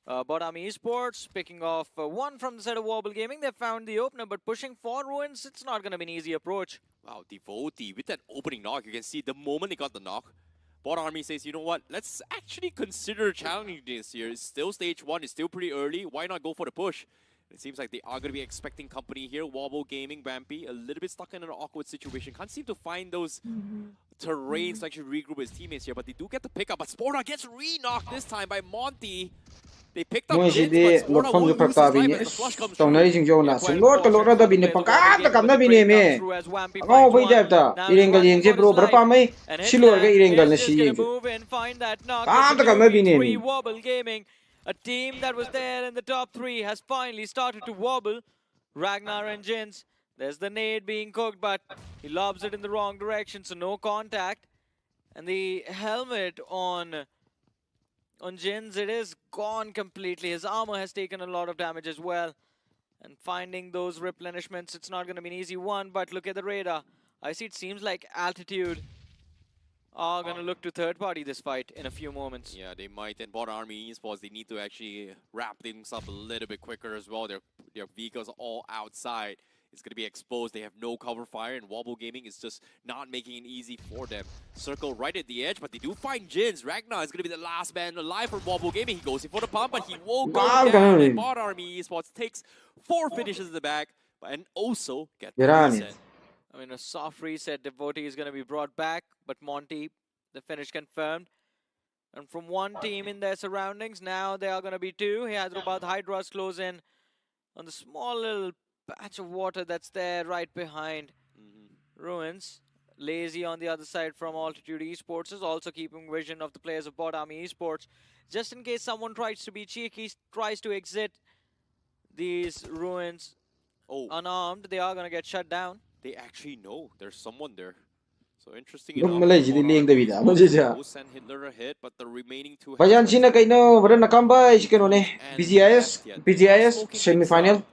Bottom Esports picking off one from the side of Wobble Gaming. They found the opener, but pushing for Ruins, it's not going to be an easy approach. Wow, Devotee with that opening knock, you can see the moment he got the knock, Bot Army says, you know what, let's actually consider challenging this here. It's still stage 1, it's still pretty early. Why not go for the push? It seems like they are going to be expecting company here. Wobble Gaming, Bampy, a little bit stuck in an awkward situation. Can't seem to find those terrains to actually regroup his teammates here, but they do get the pickup. But Sporta gets re-knocked this time by Monty. They picked up Jins, but Sporta won't lose his life as the flush comes through. Tong Wobble Gaming, a team that was there in the top 3, has finally started to wobble. Ragnar and Jins, there's the nade being cooked, but he lobs it in the wrong direction, so no contact. And the helmet on Jins, it is gone completely. His armor has taken a lot of damage as well. And finding those replenishments, it's not going to be an easy one, but look at the radar. I see it seems like Altitude are going to look to third party this fight in a few moments. Yeah, they might. And Bot Army Esports, they need to actually wrap things up a little bit quicker as well. Their vehicles are all outside. It's going to be exposed. They have no cover fire, and Wobble Gaming is just not making it easy for them. Circle right at the edge, but they do find Jins. Ragnar is going to be the last man alive from Wobble Gaming. He goes in for the pump, but he won't go down. And Bot Army Esports takes 4 finishes in the back, and also get the reset. I mean, a soft reset. Devotee is going to be brought back, but Monty, the finish confirmed. And from one team in their surroundings, now they are going to be 2. Hyderabad Hydras close in on the small little patch of water that's there right behind Ruins. Lazy on the other side from Altitude Esports is also keeping vision of the players of Bot Army Esports. Just in case someone tries to be cheeky, tries to exit these Ruins unarmed, they are going to get shut down. They actually know there's someone there. So interesting Đúng enough, là gì đi liền David à, bây giờ. both send Hitler ahead, but the remaining two Bayan China kay no, wala nakambay si kanone. BGIS semi-final.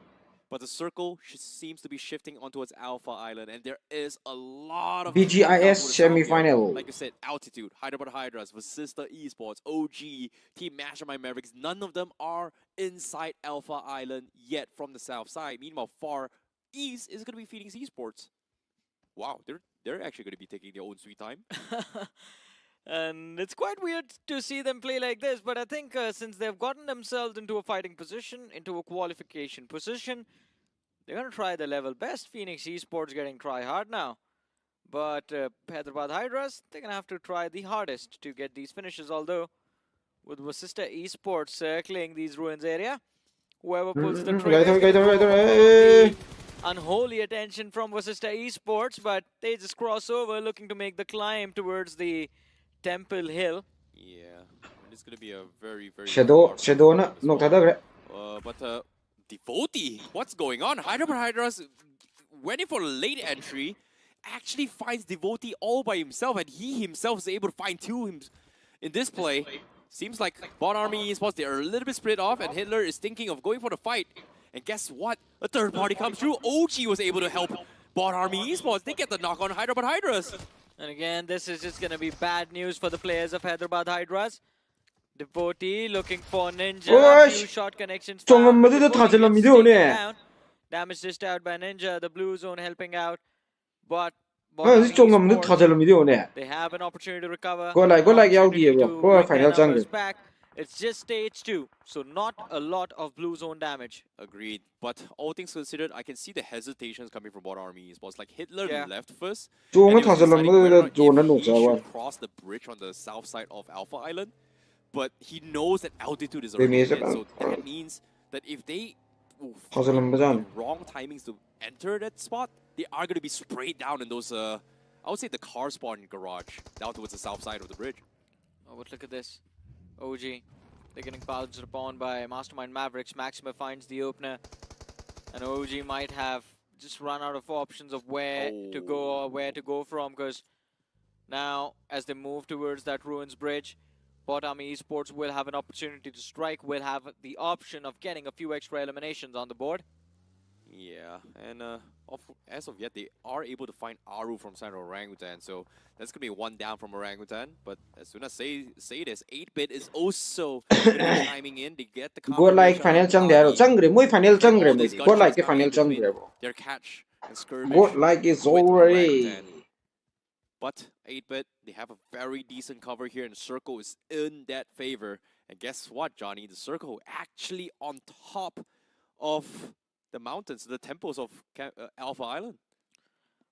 But the circle seems to be shifting onto its Alpha Island, and there is a lot of BGIS semi-final. Like you said, Altitude, Hyderabad Hydras, Vasista Esports, OG, Team Mastermind Mavericks. None of them are inside Alpha Island yet from the south side. Meanwhile, far east is going to be Phoenix Esports. Wow, they're actually going to be taking their own sweet time. And it's quite weird to see them play like this, but I think since they've gotten themselves into a fighting position, into a qualification position, they're going to try their level best. Phoenix Esports getting try hard now. But Hyderabad Hydras, they're going to have to try the hardest to get these finishes, although with Vasista Esports circling these ruins area, whoever pulls the trigger, unholy attention from Vasista Esports, but they just cross over looking to make the climb towards the Temple Hill. Yeah, it's going to be a very Shadow na noktada. But Devotee, what's going on? Hyderabad Hydras went in for a late entry, actually finds Devotee all by himself, and he himself is able to find two in this play. Seems like Bot Army Esports, they're a little bit split off, and Hitler is thinking of going for the fight. And guess what? A third party comes through. OG was able to help Bot Army Esports. They get the knock on Hyderabad Hydras. And again, this is just going to be bad news for the players of Hyderabad Hydras. Devotee looking for Ninja. A few shot connections found. Damage dished out by Ninja. The blue zone helping out. But they have an opportunity to recover. Go like final jungle. Back. It's just stage 2, so not a lot of blue zone damage. Agreed. But all things considered, I can see the hesitations coming from Bot Army Esports. Like Hitler left first. And he was deciding whether or not he should cross the bridge on the south side of Alpha Island. But he knows that altitude is already hit, so that means that if they find the wrong timings to enter that spot, they are going to be sprayed down in those, I would say the car spawn garage, down towards the south side of the bridge. Oh, but look at this. OG, they're getting bounced upon by Mastermind Mavericks. Maxima finds the opener, and OG might have just run out of options of where to go or where to go from, because now, as they move towards that Ruins Bridge, Bot Army Esports will have an opportunity to strike, will have the option of getting a few extra eliminations on the board. Yeah, and as of yet, they are able to find Aru from San Orangutan, so that's going to be one down from Orangutan. But as soon as say this, 8-bit is also chiming in to get the go like final jungle. Final jungle. Go like the final jungle. Their catch and skirmish. Go like it's already. But 8-bit, they have a very decent cover here, and Circle is in that favor. And guess what, Johnny? The Circle actually on top of the mountains, the temples of Alpha Island.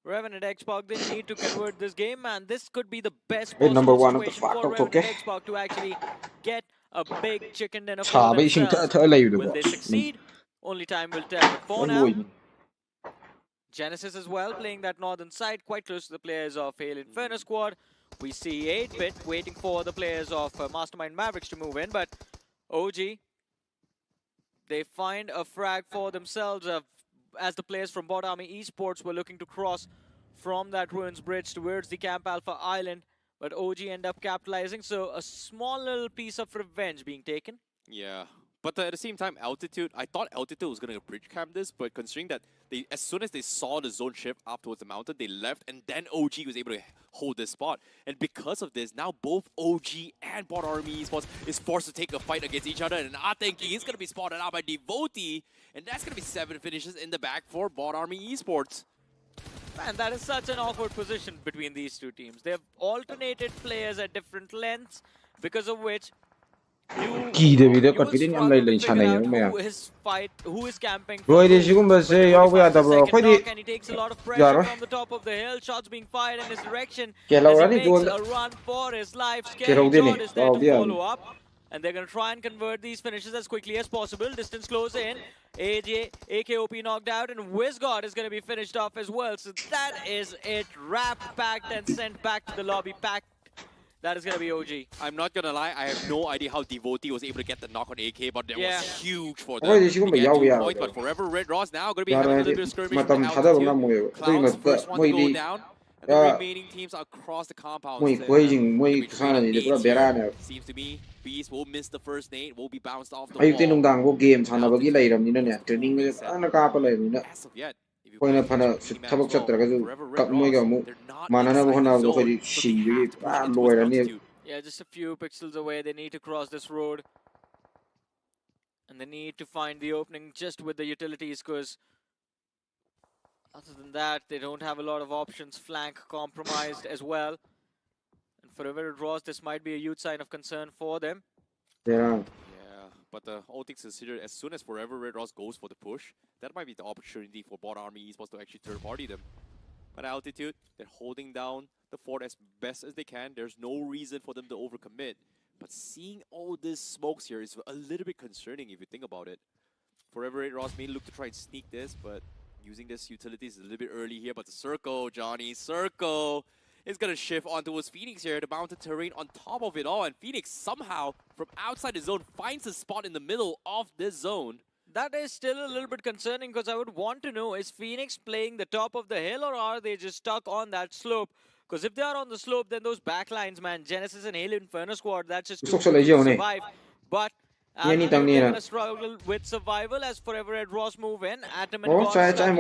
Revan and Xbox, they need to convert this game, and this could be the best number one of the situation for Revan and Xbox to actually get a big chicken dinner for themselves. Will they succeed? Only time will tell. But for now, Genesis as well, playing that northern side, quite close to the players of Hail Inferno squad. We see 8-bit waiting for the players of Mastermind Mavericks to move in, but OG, they find a frag for themselves as the players from Bot Army Esports were looking to cross from that Ruins Bridge towards the Camp Alpha Island, but OG end up capitalizing, so a small little piece of revenge being taken. Yeah, but at the same time, Altitude, I thought Altitude was going to bridge camp this, but considering that as soon as they saw the zone shift up towards the mountain, they left, and then OG was able to hold this spot. And because of this, now both OG and Bot Army Esports is forced to take a fight against each other, and THANKG is going to be spotted out by Devotee, and that's going to be 7 finishes in the back for Bot Army Esports. Man, that is such an awkward position between these two teams. They've alternated players at different lengths, because of which who is camping and he takes a lot of pressure from the top of the hill, shots being fired in his direction as he makes a run for his life. Scary Jod is there to follow up, and they're going to try and convert these finishes as quickly as possible. Distance close in. AJ, AKOP knocked out, and WizGod is going to be finished off as well. So that is it. Wrapped, packed, and sent back to the lobby. Packed. That is going to be OG. I'm not going to lie, I have no idea how Devotee was able to get the knock on AK, but that was huge for them. He got 2 points, but Forever Red Ross now going to be having a little bit of skirmish with Altitude. Cloud's first one to go down. And the remaining teams across the compound. Seems to me, Beast will miss the first nade, will be bounced off the wall. As of yet, if you pay attention to the map as well, Forever Red Ross, they're not inside the zone, so they have to push in towards altitude. Yeah, just a few pixels away. They need to cross this road. And they need to find the opening just with the utilities, because other than that, they don't have a lot of options. Flank compromised as well. And for Forever Red Ross, this might be a huge sign of concern for them. Yeah. But all things considered, as soon as Forever Red Ross goes for the push, that might be the opportunity for Bot Army Esports to actually third party them. But at altitude, they're holding down the fort as best as they can. There's no reason for them to overcommit. But seeing all this smokes here is a little bit concerning if you think about it. Forever Red Ross may look to try and sneak this, but using this utilities is a little bit early here. But the circle, Johnny, circle is going to shift onto his Phoenix here, the mountain terrain on top of it all. And Phoenix somehow, from outside the zone, finds a spot in the middle of this zone. That is still a little bit concerning, because I would want to know, is Phoenix playing the top of the hill, or are they just stuck on that slope? Because if they are on the slope, then those backlines, man, Genesis and Halo Inferno squad, that's just too good to survive. But they're going to struggle with survival as Forever Red Ross move in. Atom and God providing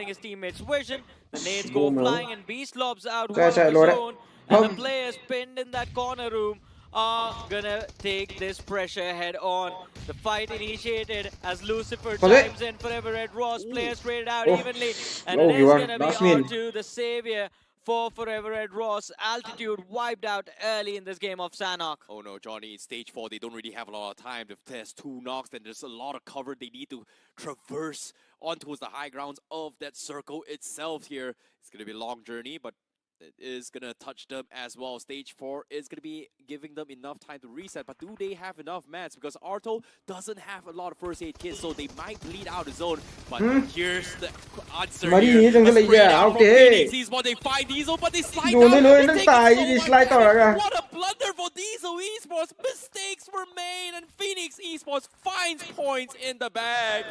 his teammates vision. The nades go flying and Beast lobs out one of his own. And the players pinned in that corner room are gonna take this pressure head on. The fight initiated as Lucifer chimes in. Forever Red Ross, players traded out evenly. And it is gonna be on to the savior for Forever Red Ross. Altitude wiped out early in this game of Sanhok. Oh no, Johnny, stage 4, they don't really have a lot of time. If there's 2 knocks, then there's a lot of cover they need to traverse onto the high grounds of that circle itself here. It's gonna be a long journey, but it is going to touch them as well. Stage 4 is going to be giving them enough time to reset, but do they have enough mats? Because Arto doesn't have a lot of first aid kits, so they might bleed out the zone. But here's the answer here. Phoenix, what they find Diesel, but they slide down. What a blunder for Diesel Esports. Mistakes were made, and Phoenix Esports finds points in the bag.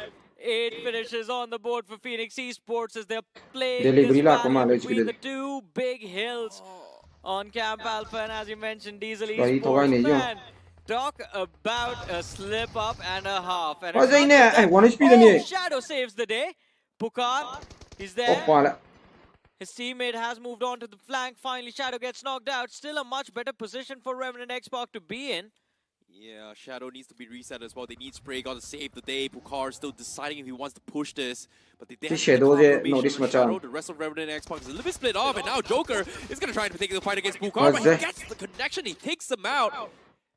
8 finishes on the board for Phoenix Esports as they're playing this battle between the 2 big hills on Camp Alpha. And as you mentioned, Diesel Esports, man, talk about a slip up and a half. And Shadow saves the day. Pukan, he's there. His teammate has moved on to the flank. Finally, Shadow gets knocked out. Still a much better position for Revenant Xbox to be in. Yeah, Shadow needs to be reset as well. They need Spray God to save the day. Pukar still deciding if he wants to push this. But they have Shadow. The rest of Revenant Xbox is a little bit split off. And now Joker is going to try to take the fight against Pukar. But he gets the connection. He takes them out.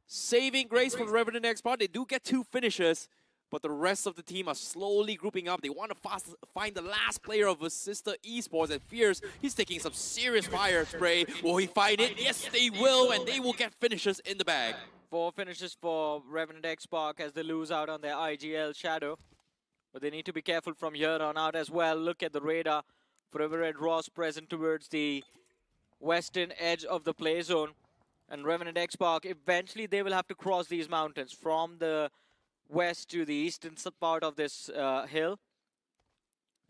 Saving grace for the Revenant Xbox. They do get 2 finishes. But the rest of the team are slowly grouping up. They want to find the last player of his sister Esports. And Fierce, he's taking some serious fire spray. Will he find it? Yes, they will. And they will get finishes in the bag. 4 finishes for Revenant Xbox as they lose out on their IGL Shadow. But they need to be careful from here on out as well. Look at the radar. Forever Red Ross present towards the western edge of the play zone. And Revenant Xbox, eventually they will have to cross these mountains from the west to the eastern part of this hill.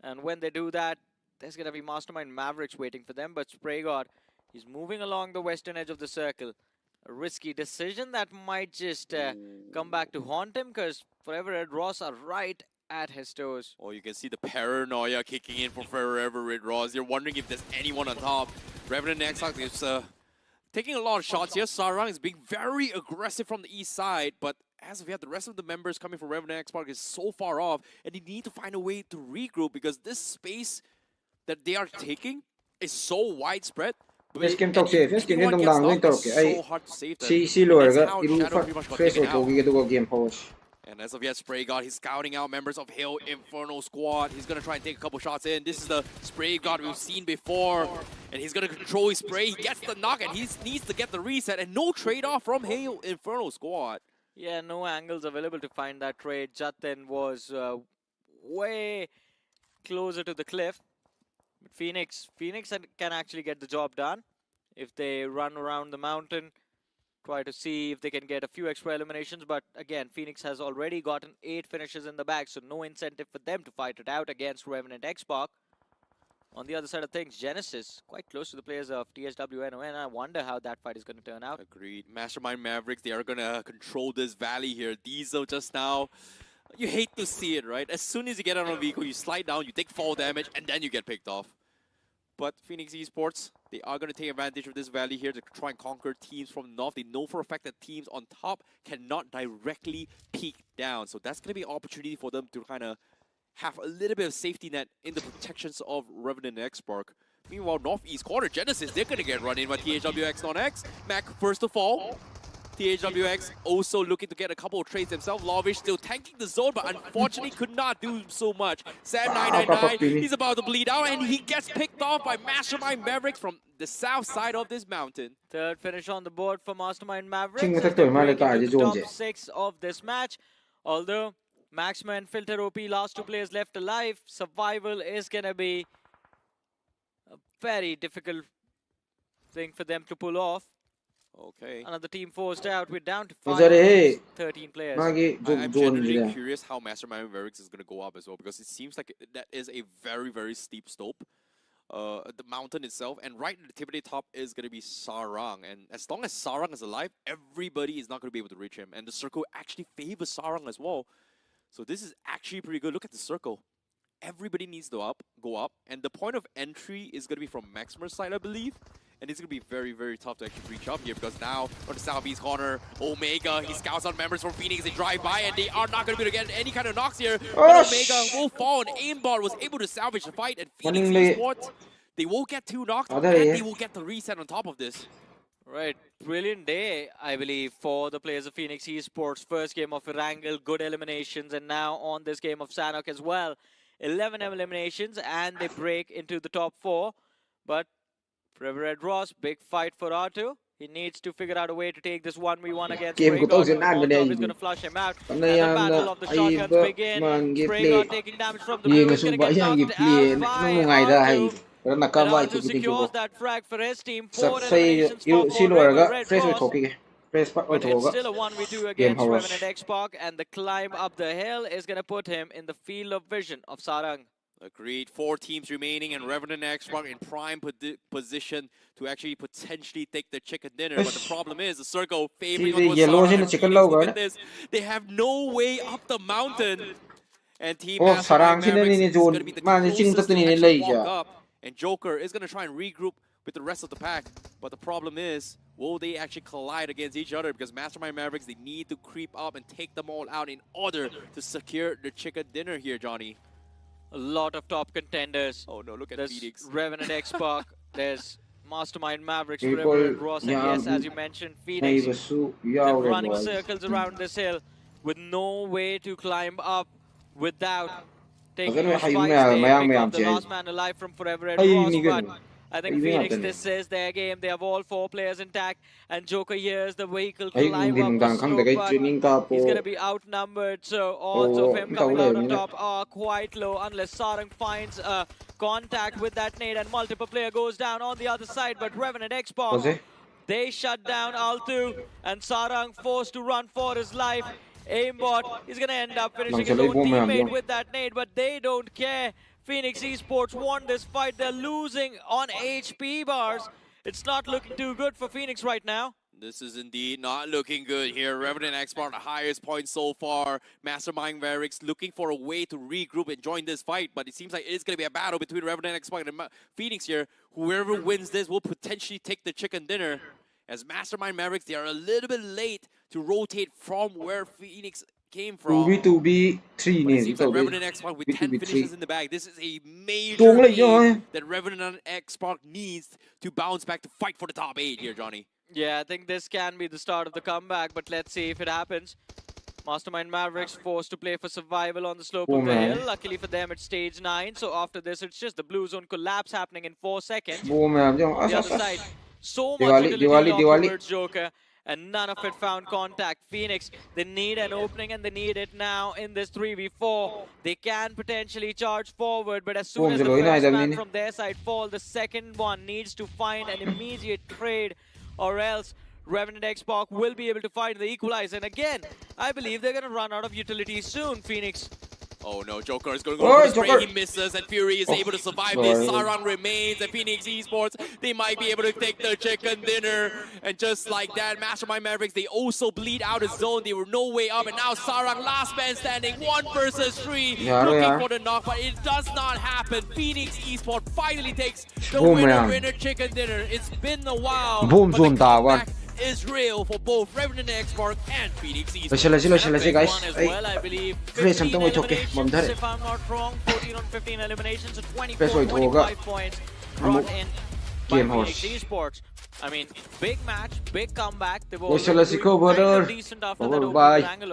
And when they do that, there's going to be Mastermind Mavericks waiting for them. But Spray God, he's moving along the western edge of the circle. A risky decision that might just come back to haunt him, because Forever Red Ross are right at his toes. Oh, you can see the paranoia kicking in for Forever Red Ross. You're wondering if there's anyone on top. Revenant Xbox is taking a lot of shots here. Sarang is being very aggressive from the east side, but as of yet, the rest of the members coming from Revenant Xbox is so far off, and they need to find a way to regroup, because this space that they are taking is so widespread. Yes, game talk safe. Yes, game dong dang going talk. I see Lorga. Iru fresh auto game pause. And as of yet, Spray God, he's scouting out members of Hill Inferno Squad. He's gonna try and take a couple shots in. This is the Spray God we've seen before, and he's gonna control his spray. He gets the knock, and he needs to get the reset, and no trade-off from Hill Inferno Squad. Yeah, no angles available to find that trade. Jatin was way closer to the cliff. But Phoenix can actually get the job done if they run around the mountain, try to see if they can get a few extra eliminations. But again, Phoenix has already gotten 8 finishes in the bag, so no incentive for them to fight it out against Revenant Xbox. On the other side of things, Genesis quite close to the players of THW and I wonder how that fight is going to turn out. Agreed. Mastermind Mavericks, they are going to control this valley here. Diesel just now, you hate to see it, right? As soon as you get on a vehicle, you slide down, you take fall damage, and then you get picked off. But Phoenix Esports, they are going to take advantage of this valley here to try and conquer teams from north. They know for a fact that teams on top cannot directly peek down. So that's going to be an opportunity for them to kind of have a little bit of safety net in the protections of Revenant and X-Spark. Meanwhile, Northeast corner, Genesis, they're going to get run in by THWX non-X. Mac first of all. THWX also looking to get a couple of trades themselves. Lavish still tanking the zone, but unfortunately could not do so much. Sam999, he's about to bleed out, and he gets picked off by Mastermind Mavericks from the south side of this mountain. Third finish on the board for Mastermind Mavericks. As they break into the top 6 of this match. Although Maxman and Filter OP, last 2 players left alive, survival is going to be a very difficult thing for them to pull off. Okay. Another team forced out. We're down to 13 players. I'm genuinely curious how Mastermind Mavericks is going to go up as well, because it seems like that is a very, very steep slope. The mountain itself, and right at the tip of the top is going to be Sarang. And as long as Sarang is alive, everybody is not going to be able to reach him. And the circle actually favors Sarang as well. So this is actually pretty good. Look at the circle. Everybody needs to go up. And the point of entry is going to be from Maximer's side, I believe. And it's going to be very, very tough to actually reach up here, because now on the southeast corner, Omega, he scouts out members from Phoenix. They drive by and they are not going to be able to get any kind of knocks here. But Omega will fall, and Aimbot was able to salvage the fight. And Phoenix Esports, they will get 2 knocks, and they will get the reset on top of this. Right, brilliant day, I believe, for the players of Phoenix Esports. First game of Erangel, good eliminations, and now on this game of Sanok as well. 11 eliminations, and they break into the top 4. But Forever Red Ross, big fight for R2. He needs to figure out a way to take this 1v1 against Spraygod. Molotov is going to flush him out. And the battle of the shotguns begin. Spraygod taking damage from the blue. He's going to get knocked out by R2. And R2 secures that frag for his team. 4 eliminations for Forever Red Ross. But it's still a 1v2 against Revenant X-Pac, and the climb up the hill is going to put him in the field of vision of Sarang. Agreed. 4 teams remaining, and Revenant and X-Pac in prime position to actually potentially take the chicken dinner. But the problem is the circle favoring Sarang. Look at this. They have no way up the mountain. And Team Mastermind Mavericks is going to be the closest to actually walk up. And Joker is going to try and regroup with the rest of the pack. But the problem is, will they actually collide against each other? Because Mastermind Mavericks, they need to creep up and take them all out in order to secure the chicken dinner here, Johnny. A lot of top contenders. Oh no, look at there's Phoenix. Revenant X-Pac, there's Mastermind Mavericks, Forever Red Ross, and yes, as you mentioned, Phoenix. They're running circles around this hill with no way to climb up without taking a fight. They pick up the last man alive from Forever Red Ross, but I think Phoenix, this is their game. They have all 4 players intact, and Joker hears the vehicle climb up the slope, but he's going to be outnumbered, so odds of him coming out on top are quite low unless Sarang finds contact with that nade, and multiple player goes down on the other side. But Revenant X-Pac, they shut down Altu, and Sarang forced to run for his life. Aimbot is going to end up finishing his own teammate with that nade, but they don't care. Phoenix Esports won this fight. They're losing on HP bars. It's not looking too good for Phoenix right now. This is indeed not looking good here. Revenant X-Pac, the highest point so far. Mastermind Mavericks looking for a way to regroup and join this fight, but it seems like it's going to be a battle between Revenant X-Pac and Phoenix here. Whoever wins this will potentially take the chicken dinner. As Mastermind Mavericks, they are a little bit late to rotate from where Phoenix came from. 2v2v3 it seems like Revenant X-Pac with 10 finishes in the bag. This is a major lead that Revenant X-Pac needs to bounce back to fight for the top 8 here, Johnny. Yeah, I think this can be the start of the comeback, but let's see if it happens. Mastermind Mavericks forced to play for survival on the slope of the hill. Luckily for them, it's stage 9. So after this, it's just the blue zone collapse happening in 4 seconds. On the other side, so much utility towards Joker, and none of it found contact. Phoenix, they need an opening, and they need it now in this 3v4. They can potentially charge forward, but as soon as the first man from their side falls, the second one needs to find an immediate trade, or else Revenant X-Pac will be able to find the equalizer. And again, I believe they're going to run out of utilities soon, Phoenix. Oh no, Joker is going over the spray, he misses, and Fury is able to survive this. Sorry. Sarang remains, and Phoenix Esports, they might be able to take the chicken dinner. And just like that, Mastermind Mavericks, they also bleed out of zone. They were no way up, and now Sarang, last man standing, 1 versus 3, looking for the knock, but it does not happen. Phoenix Esports finally takes the winner chicken dinner. It's been a while, Boom, but the zone comeback is real for both Revenant X-Park and Phoenix Esports. Loisilasi guys. Well, I believe Fresh ang 15 tungay choke. eliminations, if I'm not wrong, 14 on 15 eliminations, so Fresh 24, oy 25 points brought in by Game Phoenix horse. Esports. I mean, big match, big comeback. They were Loisilasi ko, kind brother. of decent after that Bye. opening angle.